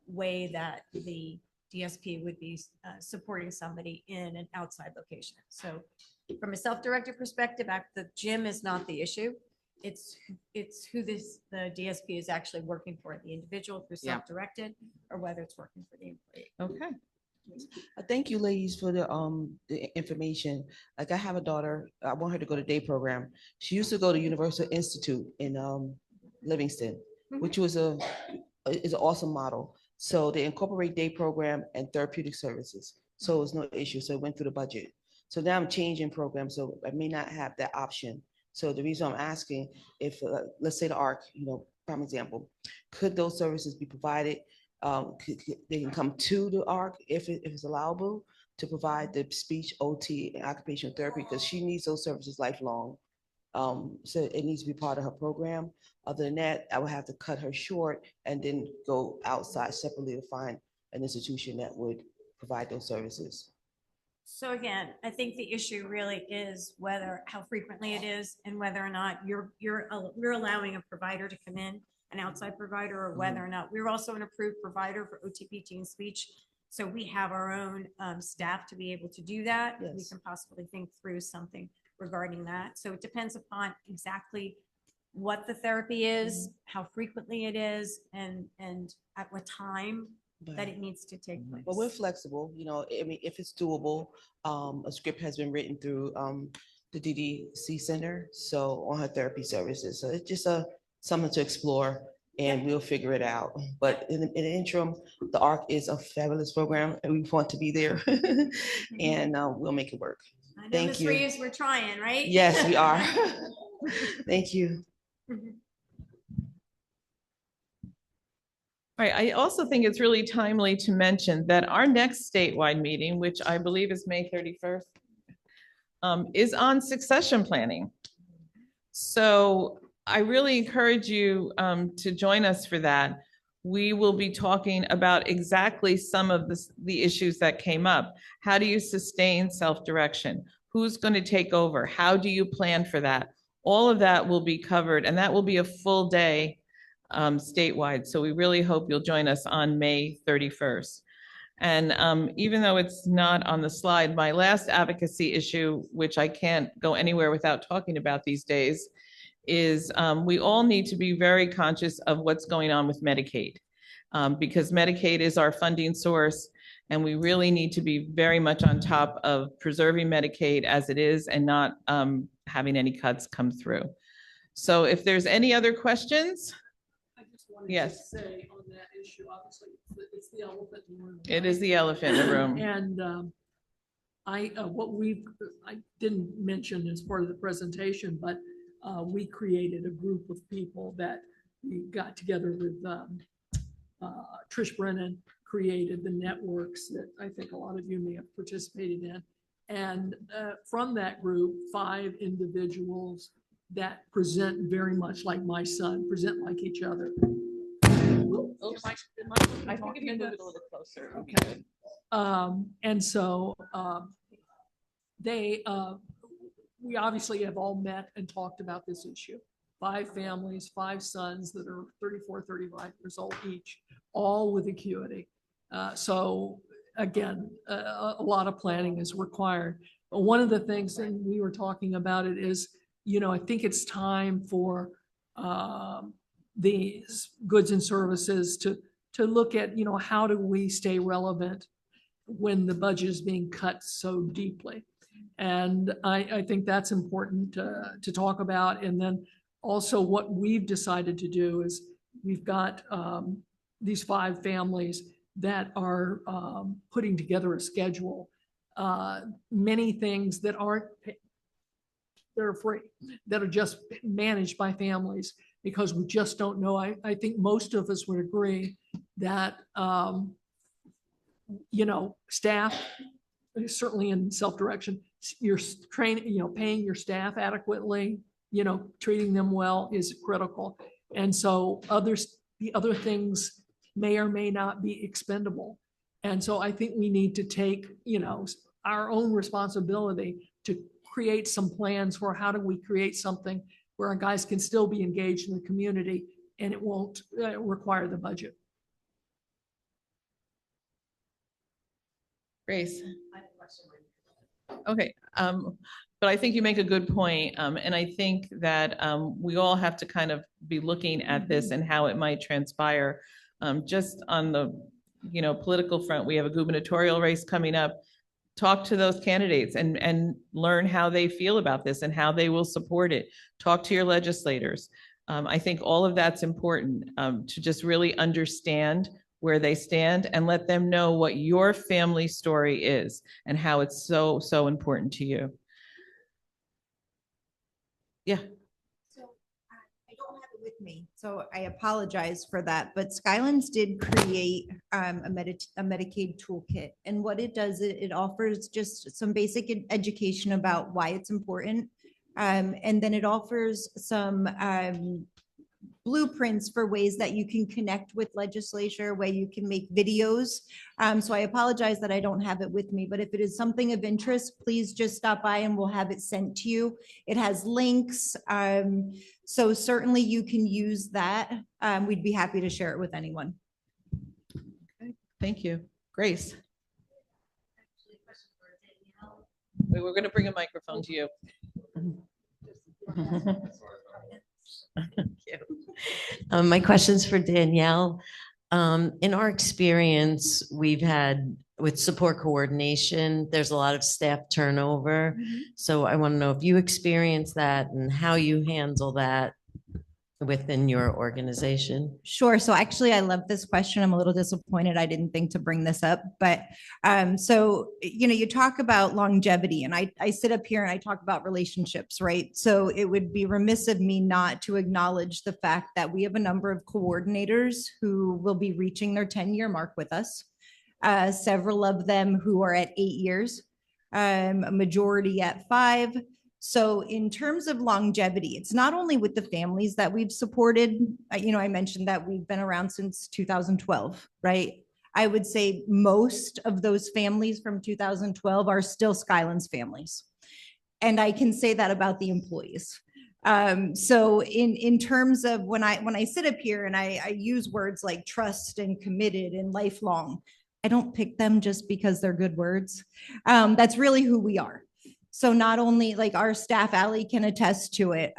S4: way that the DSP would be supporting somebody in an outside location. So from a self-directed perspective, the gym is not the issue. It's who the DSP is actually working for, the individual through
S12: Yeah.
S4: self-directed, or whether it's working for the employee.
S11: Okay.
S14: Thank you, ladies, for the information. Like, I have a daughter, I want her to go to day program. She used to go to Universal Institute in Livingston, which was is an awesome model. So they incorporate day program and therapeutic services. So it's no issue. So it went through the budget. So now I'm changing programs, so I may not have that option. So the reason I'm asking, if let's say the ARC, prime example, could those services be provided? They can come to the ARC if it's allowable to provide the speech, OT, and occupational therapy, because she needs those services lifelong. So it needs to be part of her program. Other than that, I would have to cut her short and then go outside separately to find an institution that would provide those services.
S4: So again, I think the issue really is how frequently it is, and whether or not you're allowing a provider to come in, an outside provider, or whether or not we're also an approved provider for OTPT and speech. So we have our own staff to be able to do that.
S14: Yes.
S4: We can possibly think through something regarding that. So it depends upon exactly what the therapy is, how frequently it is, and at what time that it needs to take place.
S14: But we're flexible, I mean, if it's doable. A script has been written through the DDC Center, so on her therapy services. So it's just something to explore, and we'll figure it out. But in the interim, the ARC is a fabulous program, and we want to be there, and we'll make it work.
S4: I know,
S14: Thank
S4: Ms.
S14: you.
S4: Reeves, we're trying, right?
S14: Yes, we are. Thank you.
S11: All right, I also think it's really timely to mention that our next statewide meeting, which I believe is May 31st, is on succession planning. So I really encourage you to join us for that. We will be talking about exactly some of the issues that came up. How do you sustain self-direction? Who's going to take over? How do you plan for that? All of that will be covered, and that will be a full day statewide. So we really hope you'll join us on May 31st. And even though it's not on the slide, my last advocacy issue, which I can't go anywhere without talking about these days, is we all need to be very conscious of what's going on with Medicaid, because Medicaid is our funding source, and we really need to be very much on top of preserving Medicaid as it is and not having any cuts come through. So if there's any other questions. Yes.
S8: Say on that issue, obviously, it's the elephant in the room.
S11: It is the elephant in the room.
S8: And I didn't mention as part of the presentation, but we created a group of people that we got together with Trish Brennan, created the networks that I think a lot of you may have participated in. And from that group, 5 individuals that present very much like my son, present like each other.
S11: I think if you move it a little closer.
S8: Okay. And so we obviously have all met and talked about this issue. 5 families, 5 sons that are 34, 35 years old each, all with acuity. So again, a lot of planning is required. But one of the things, and we were talking about it, is, I think it's time for these goods and services to look at, how do we stay relevant when the budget is being cut so deeply? And I think that's important to talk about. And then also what we've decided to do is we've got these 5 families that are putting together a schedule. Many things that aren't, they're free, that are just managed by families, because we just don't know. I think most of us would agree that, staff, certainly in self-direction, you're training, paying your staff adequately, treating them well is critical. And so the other things may or may not be expendable. And so I think we need to take, our own responsibility to create some plans for how do we create something where our guys can still be engaged in the community and it won't require the budget.
S11: Grace. Okay, but I think you make a good point. And I think that we all have to kind of be looking at this and how it might transpire. Just on the, political front, we have a gubernatorial race coming up. Talk to those candidates and learn how they feel about this and how they will support it. Talk to your legislators. I think all of that's important to just really understand where they stand and let them know what your family story is and how it's so, so important to you. Yeah.
S9: So I don't have it with me, so I apologize for that. But Skylands did create a Medicaid toolkit. And what it does, it offers just some basic education about why it's important. And then it offers some blueprints for ways that you can connect with legislature, where you can make videos. So I apologize that I don't have it with me, but if it is something of interest, please just stop by and we'll have it sent to you. It has links. So certainly you can use that. We'd be happy to share it with anyone.
S11: Okay, thank you. Grace. Wait, we're going to bring a microphone to you.
S15: My question's for Danielle. In our experience, we've had with support coordination, there's a lot of staff turnover. So I want to know if you experience that and how you handle that within your organization.
S9: Sure. So actually, I love this question. I'm a little disappointed I didn't think to bring this up. But so, you talk about longevity, and I sit up here and I talk about relationships, right? So it would be remiss of me not to acknowledge the fact that we have a number of coordinators who will be reaching their 10-year mark with us. Several of them who are at 8 years, a majority at 5. So in terms of longevity, it's not only with the families that we've supported. I mentioned that we've been around since 2012, right? I would say most of those families from 2012 are still Skylands families. And I can say that about the employees. So in terms of when I sit up here and I use words like trust and committed and lifelong, I don't pick them just because they're good words. That's really who we are. So not only like our staff, Allie can attest to it.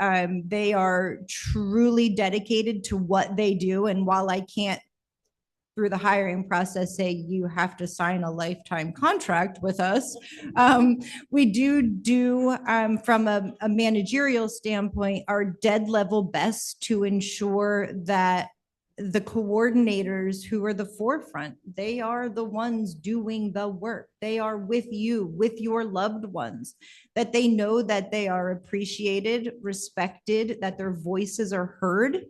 S9: They are truly dedicated to what they do. And while I can't, through the hiring process, say you have to sign a lifetime contract with us, we do from a managerial standpoint, our dead level best to ensure that the coordinators who are the forefront, they are the ones doing the work. They are with you, with your loved ones, that they know that they are appreciated, respected, that their voices are heard,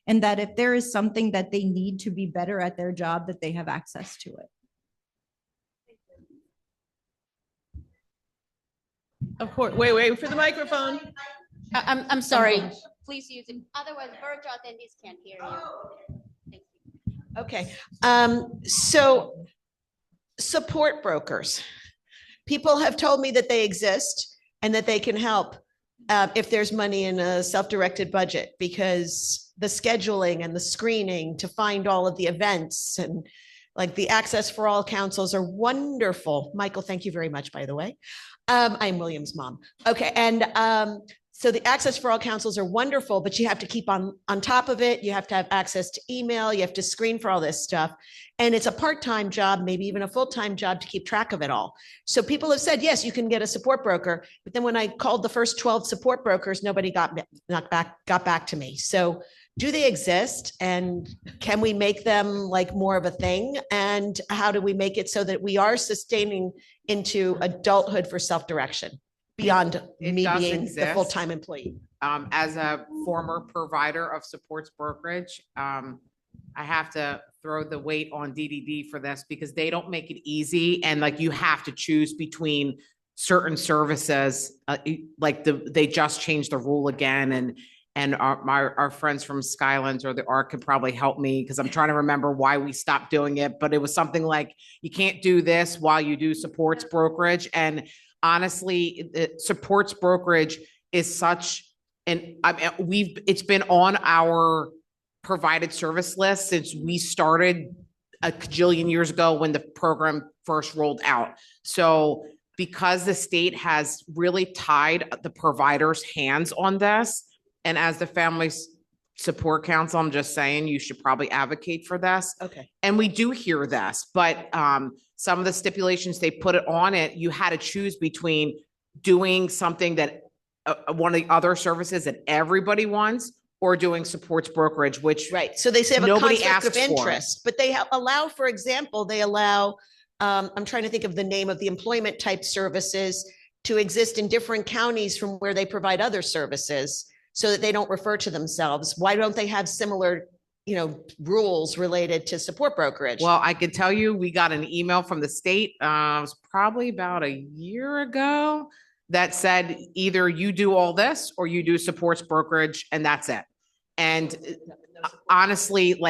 S9: and that if there is something that they need to be better at their job, that they have access to it.
S11: Of course. Wait for the microphone.
S16: I'm sorry. Please use it. Otherwise, virtual attendees can't hear you. Thank you.
S13: Okay. So support brokers. People have told me that they exist and that they can help if there's money in a self-directed budget, because the scheduling and the screening to find all of the events and like the Access for All councils are wonderful. Michael, thank you very much, by the way. I'm William's mom. Okay. And So the Access for All councils are wonderful, but you have to keep on top of it. You have to have access to email. You have to screen for all this stuff. And it's a part-time job, maybe even a full-time job to keep track of it all. So people have said, yes, you can get a support broker. But then when I called the first 12 support brokers, nobody got back to me. So do they exist? And can we make them like more of a thing? And how do we make it so that we are sustaining into adulthood for self-direction beyond me
S12: does
S13: being the
S12: exist.
S13: full-time employee?
S12: As a former provider of supports brokerage, I have to throw the weight on DDD for this because they don't make it easy. And like, you have to choose between certain services, they just changed the rule again. And our friends from Skylands or the ARC could probably help me because I'm trying to remember why we stopped doing it. But it was something like, you can't do this while you do supports brokerage. And honestly, supports brokerage is such it's been on our provided service list since we started a cajillion years ago when the program first rolled out. So because the state has really tied the provider's hands on this, and as the Family Support Council, I'm just saying you should probably advocate for this.
S13: Okay.
S12: And we do hear this, but some of the stipulations they put it on it, you had to choose between doing something that one of the other services that everybody wants or doing supports brokerage, which
S13: right. So they say have a
S12: nobody
S13: conflict of
S12: asks for.
S13: interest, but they allow, for example, I'm trying to think of the name of the employment type services to exist in different counties from where they provide other services so that they don't refer to themselves. Why don't they have similar, rules related to support brokerage?
S12: Well, I can tell you, we got an email from the state, it was probably about a year ago, that said either you do all this or you do supports brokerage and that's it. And honestly,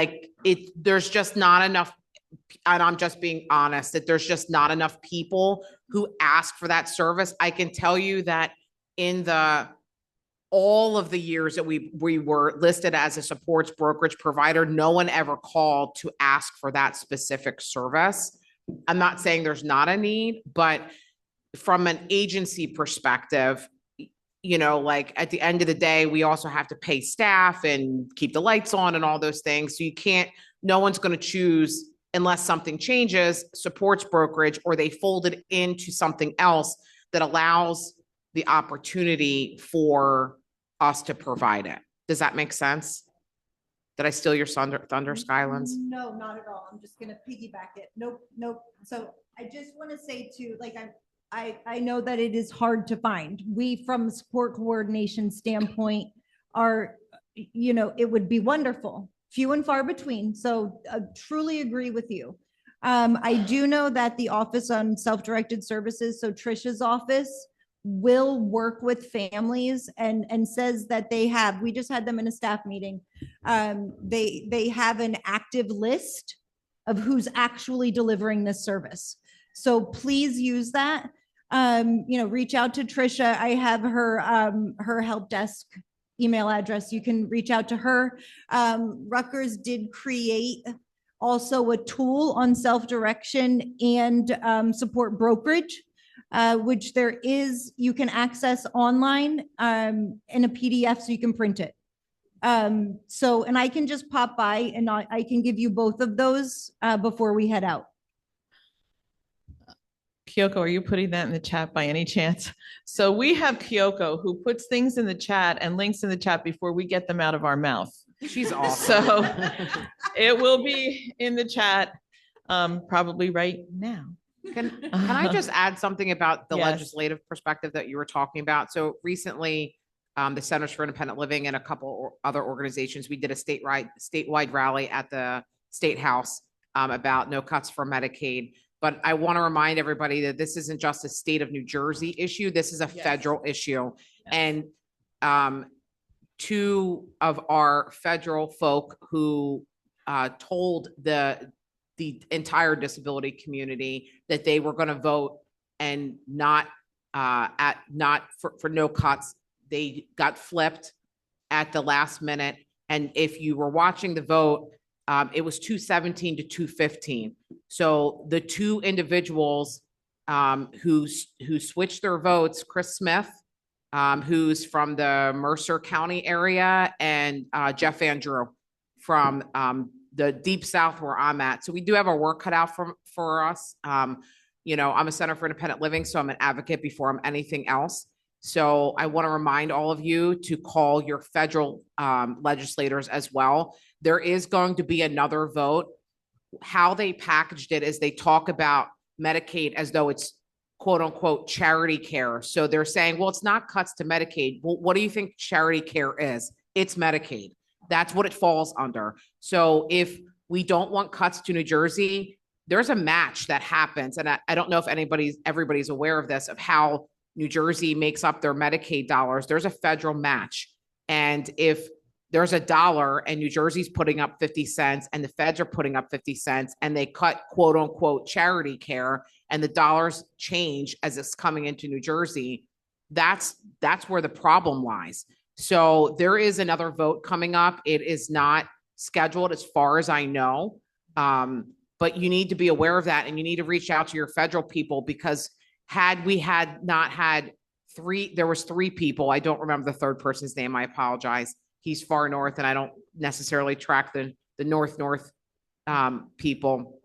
S12: there's just not enough, and I'm just being honest, that there's just not enough people who ask for that service. I can tell you that in all of the years that we were listed as a supports brokerage provider, no one ever called to ask for that specific service. I'm not saying there's not a need, but from an agency perspective, at the end of the day, we also have to pay staff and keep the lights on and all those things. So no one's going to choose, unless something changes, supports brokerage, or they fold it into something else that allows the opportunity for us to provide it. Does that make sense? Did I steal your thunder, Skylands?
S9: No, not at all. I'm just going to piggyback it. Nope. So I just want to say too, I know that it is hard to find. We, from a support coordination standpoint, it would be wonderful. Few and far between. So I truly agree with you. I do know that the Office on Self-Directed Services, so Trisha's office, will work with families and says that we just had them in a staff meeting. They have an active list of who's actually delivering this service. So please use that. Reach out to Trisha. I have her help desk email address. You can reach out to her. Rutgers did create also a tool on self-direction and support brokerage, which you can access online in a PDF so you can print it. And I can just pop by and I can give you both of those before we head out.
S11: Kyoko, are you putting that in the chat by any chance? So we have Kyoko who puts things in the chat and links in the chat before we get them out of our mouth.
S12: She's awesome.
S11: So it will be in the chat probably right now.
S12: Can I just add something about the
S11: Yes.
S12: legislative perspective that you were talking about? So recently, the Centers for Independent Living and a couple other organizations, we did a statewide rally at the State House about no cuts for Medicaid. But I want to remind everybody that this isn't just a state of New Jersey issue. This is a federal issue. And two of our federal folk who told the entire disability community that they were going to vote and not for no cuts, they got flipped at the last minute. And if you were watching the vote, it was 217 to 215. So the two individuals who switched their votes, Chris Smith who's from the Mercer County area, and Jeff Andrew from the deep south where I'm at. So we do have our work cut out for us. You know, I'm a Center for Independent Living, so I'm an advocate before I'm anything else. So I want to remind all of you to call your federal legislators as well. There is going to be another vote. How they packaged it is they talk about Medicaid as though it's quote unquote charity care. So they're saying, well, it's not cuts to Medicaid. Well, what do you think charity care is? It's Medicaid. That's what it falls under. So if we don't want cuts to New Jersey, there's a match that happens. And I don't know if everybody's aware of this, of how New Jersey makes up their Medicaid dollars. There's a federal match. And if there's $1 and New Jersey's putting up 50 cents and the feds are putting up 50 cents and they cut quote unquote charity care and the dollars change as it's coming into New Jersey, that's where the problem lies. So there is another vote coming up. It is not scheduled as far as I know. But you need to be aware of that, and you need to reach out to your federal people, because had we not had there was 3 people. I don't remember the third person's name. I apologize. He's far north, and I don't necessarily track the north people.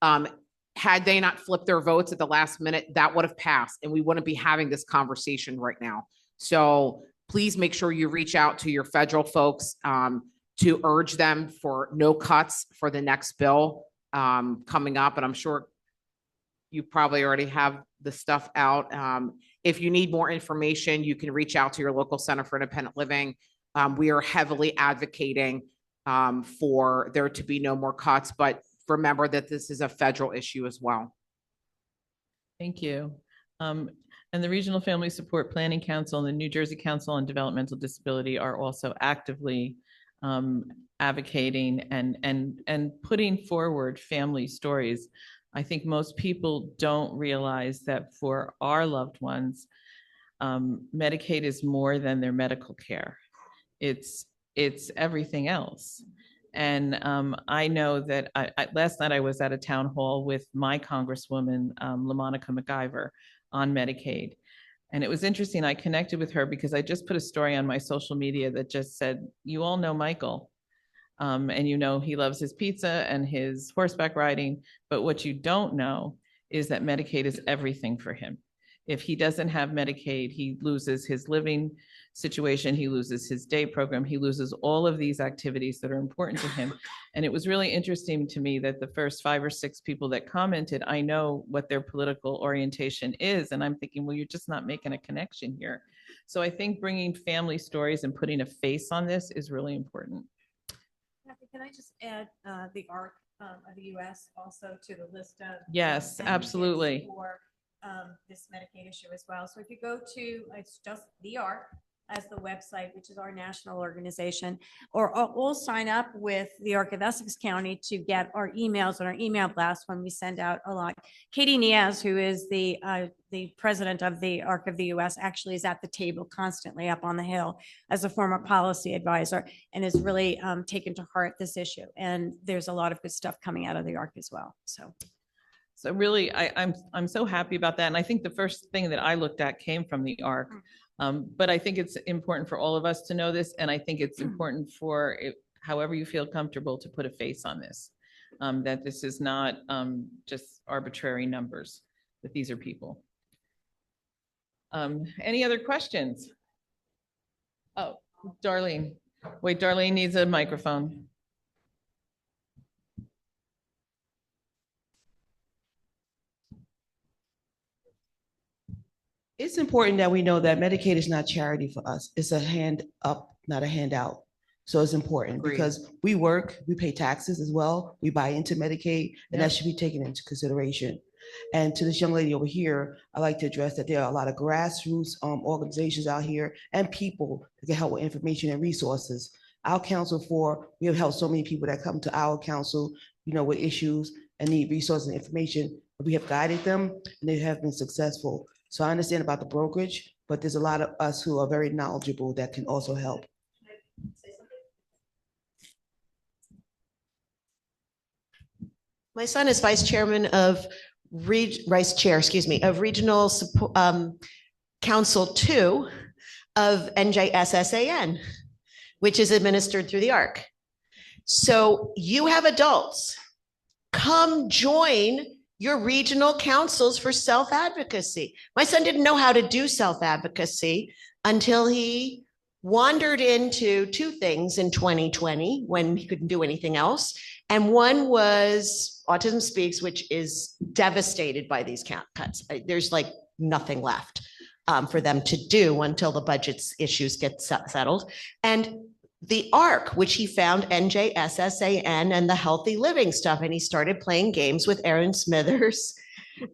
S12: Had they not flipped their votes at the last minute, that would have passed, and we wouldn't be having this conversation right now. So please make sure you reach out to your federal folks to urge them for no cuts for the next bill coming up. And I'm sure you probably already have the stuff out. If you need more information, you can reach out to your local Center for Independent Living. We are heavily advocating for there to be no more cuts, but remember that this is a federal issue as well.
S11: Thank you. And the Regional Family Support Planning Council and the New Jersey Council on Developmental Disability are also actively advocating and putting forward family stories. I think most people don't realize that for our loved ones, Medicaid is more than their medical care. It's everything else. And I know that last night I was at a town hall with my Congresswoman, LaMonica McIver, on Medicaid. And it was interesting. I connected with her because I just put a story on my social media that just said, you all know Michael. And you know he loves his pizza and his horseback riding. But what you don't know is that Medicaid is everything for him. If he doesn't have Medicaid, he loses his living situation, he loses his day program, he loses all of these activities that are important to him. And it was really interesting to me that the first 5 or 6 people that commented, I know what their political orientation is. And I'm thinking, well, you're just not making a connection here. So I think bringing family stories and putting a face on this is really important.
S4: Can I just add the ARC of the U.S. also to the list of
S11: yes, absolutely
S4: for this Medicaid issue as well. So if you go to, it's just the ARC as the website, which is our national organization, or sign up with the ARC of Essex County to get our emails and our email blast when we send out a lot. Katie Niaz, who is the president of the ARC of the U.S., actually is at the table constantly up on the Hill as a former policy advisor, and has really taken to heart this issue. And there's a lot of good stuff coming out of the ARC as well.
S11: So really, I'm so happy about that. And I think the first thing that I looked at came from the ARC. But I think it's important for all of us to know this. And I think it's important for however you feel comfortable to put a face on this, that this is not just arbitrary numbers, that these are people. Any other questions? Oh, Darlene. Wait, Darlene needs a microphone.
S14: It's important that we know that Medicaid is not charity for us. It's a hand up, not a handout. So it's important. Agreed. Because we work, we pay taxes as well. We buy into Medicaid, and that should be taken into consideration. And to this young lady over here, I'd like to address that there are a lot of grassroots organizations out here and people that can help with information and resources. Our council we have helped so many people that come to our council, with issues and need resources and information. We have guided them, and they have been successful. So I understand about the brokerage, but there's a lot of us who are very knowledgeable that can also help.
S13: My son is vice chairman of regional Council 2 of NJSSAN, which is administered through the ARC. So you have adults, come join your regional councils for self-advocacy. My son didn't know how to do self-advocacy until he wandered into 2 things in 2020 when he couldn't do anything else. And one was Autism Speaks, which is devastated by these cuts. There's like nothing left for them to do until the budget's issues get settled. And the ARC, which he found NJSSAN and the healthy living stuff. And he started playing games with Aaron Smithers.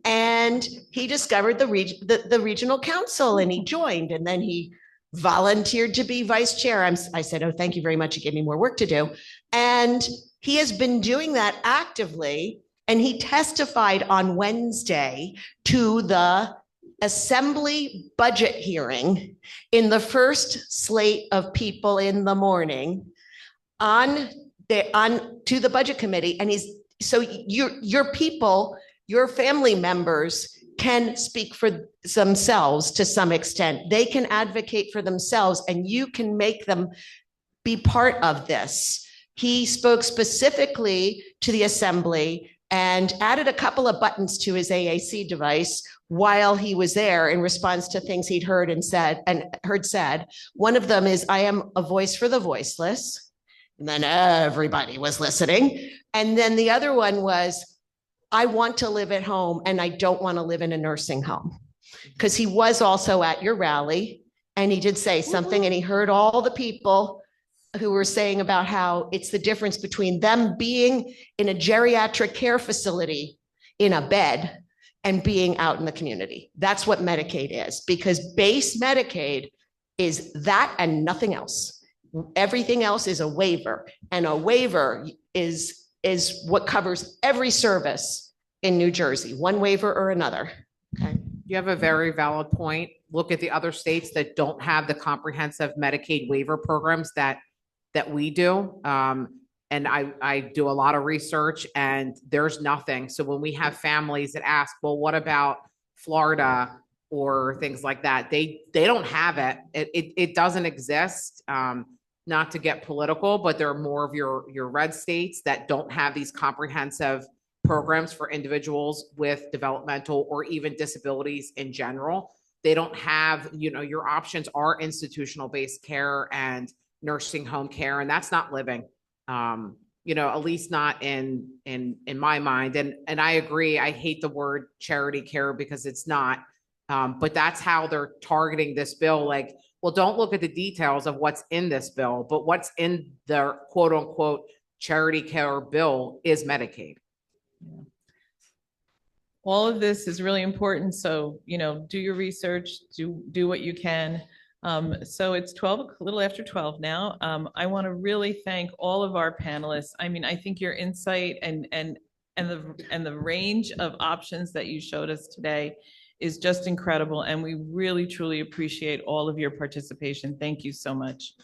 S13: And he discovered the regional council and he joined. And then he volunteered to be vice chair. I said, oh, thank you very much. You gave me more work to do. And he has been doing that actively. And he testified on Wednesday to the Assembly budget hearing in the first slate of people in the morning to the budget committee. And so your people, your family members can speak for themselves to some extent. They can advocate for themselves and you can make them be part of this. He spoke specifically to the Assembly and added a couple of buttons to his AAC device while he was there in response to things he'd heard said. One of them is, I am a voice for the voiceless. And then everybody was listening. And then the other one was, I want to live at home and I don't want to live in a nursing home. Because he was also at your rally and he did say something and he heard all the people who were saying about how it's the difference between them being in a geriatric care facility in a bed and being out in the community. That's what Medicaid is, because base Medicaid is that and nothing else. Everything else is a waiver, and a waiver is what covers every service in New Jersey, one waiver or another. Okay.
S12: You have a very valid point. Look at the other states that don't have the comprehensive Medicaid waiver programs that we do. And I do a lot of research and there's nothing. So when we have families that ask, well, what about Florida or things like that? They don't have it. It doesn't exist. Not to get political, but there are more of your red states that don't have these comprehensive programs for individuals with developmental or even disabilities in general. They don't have, your options are institutional based care and nursing home care, and that's not living. At least not in my mind. And I agree. I hate the word charity care because it's not, but that's how they're targeting this bill. Like, well, don't look at the details of what's in this bill, but what's in the quote unquote charity care bill is Medicaid.
S11: All of this is really important. So, do your research, do what you can. So it's a little after 12 now. I want to really thank all of our panelists. I mean, I think your insight and the range of options that you showed us today is just incredible. And we really, truly appreciate all of your participation. Thank you so much.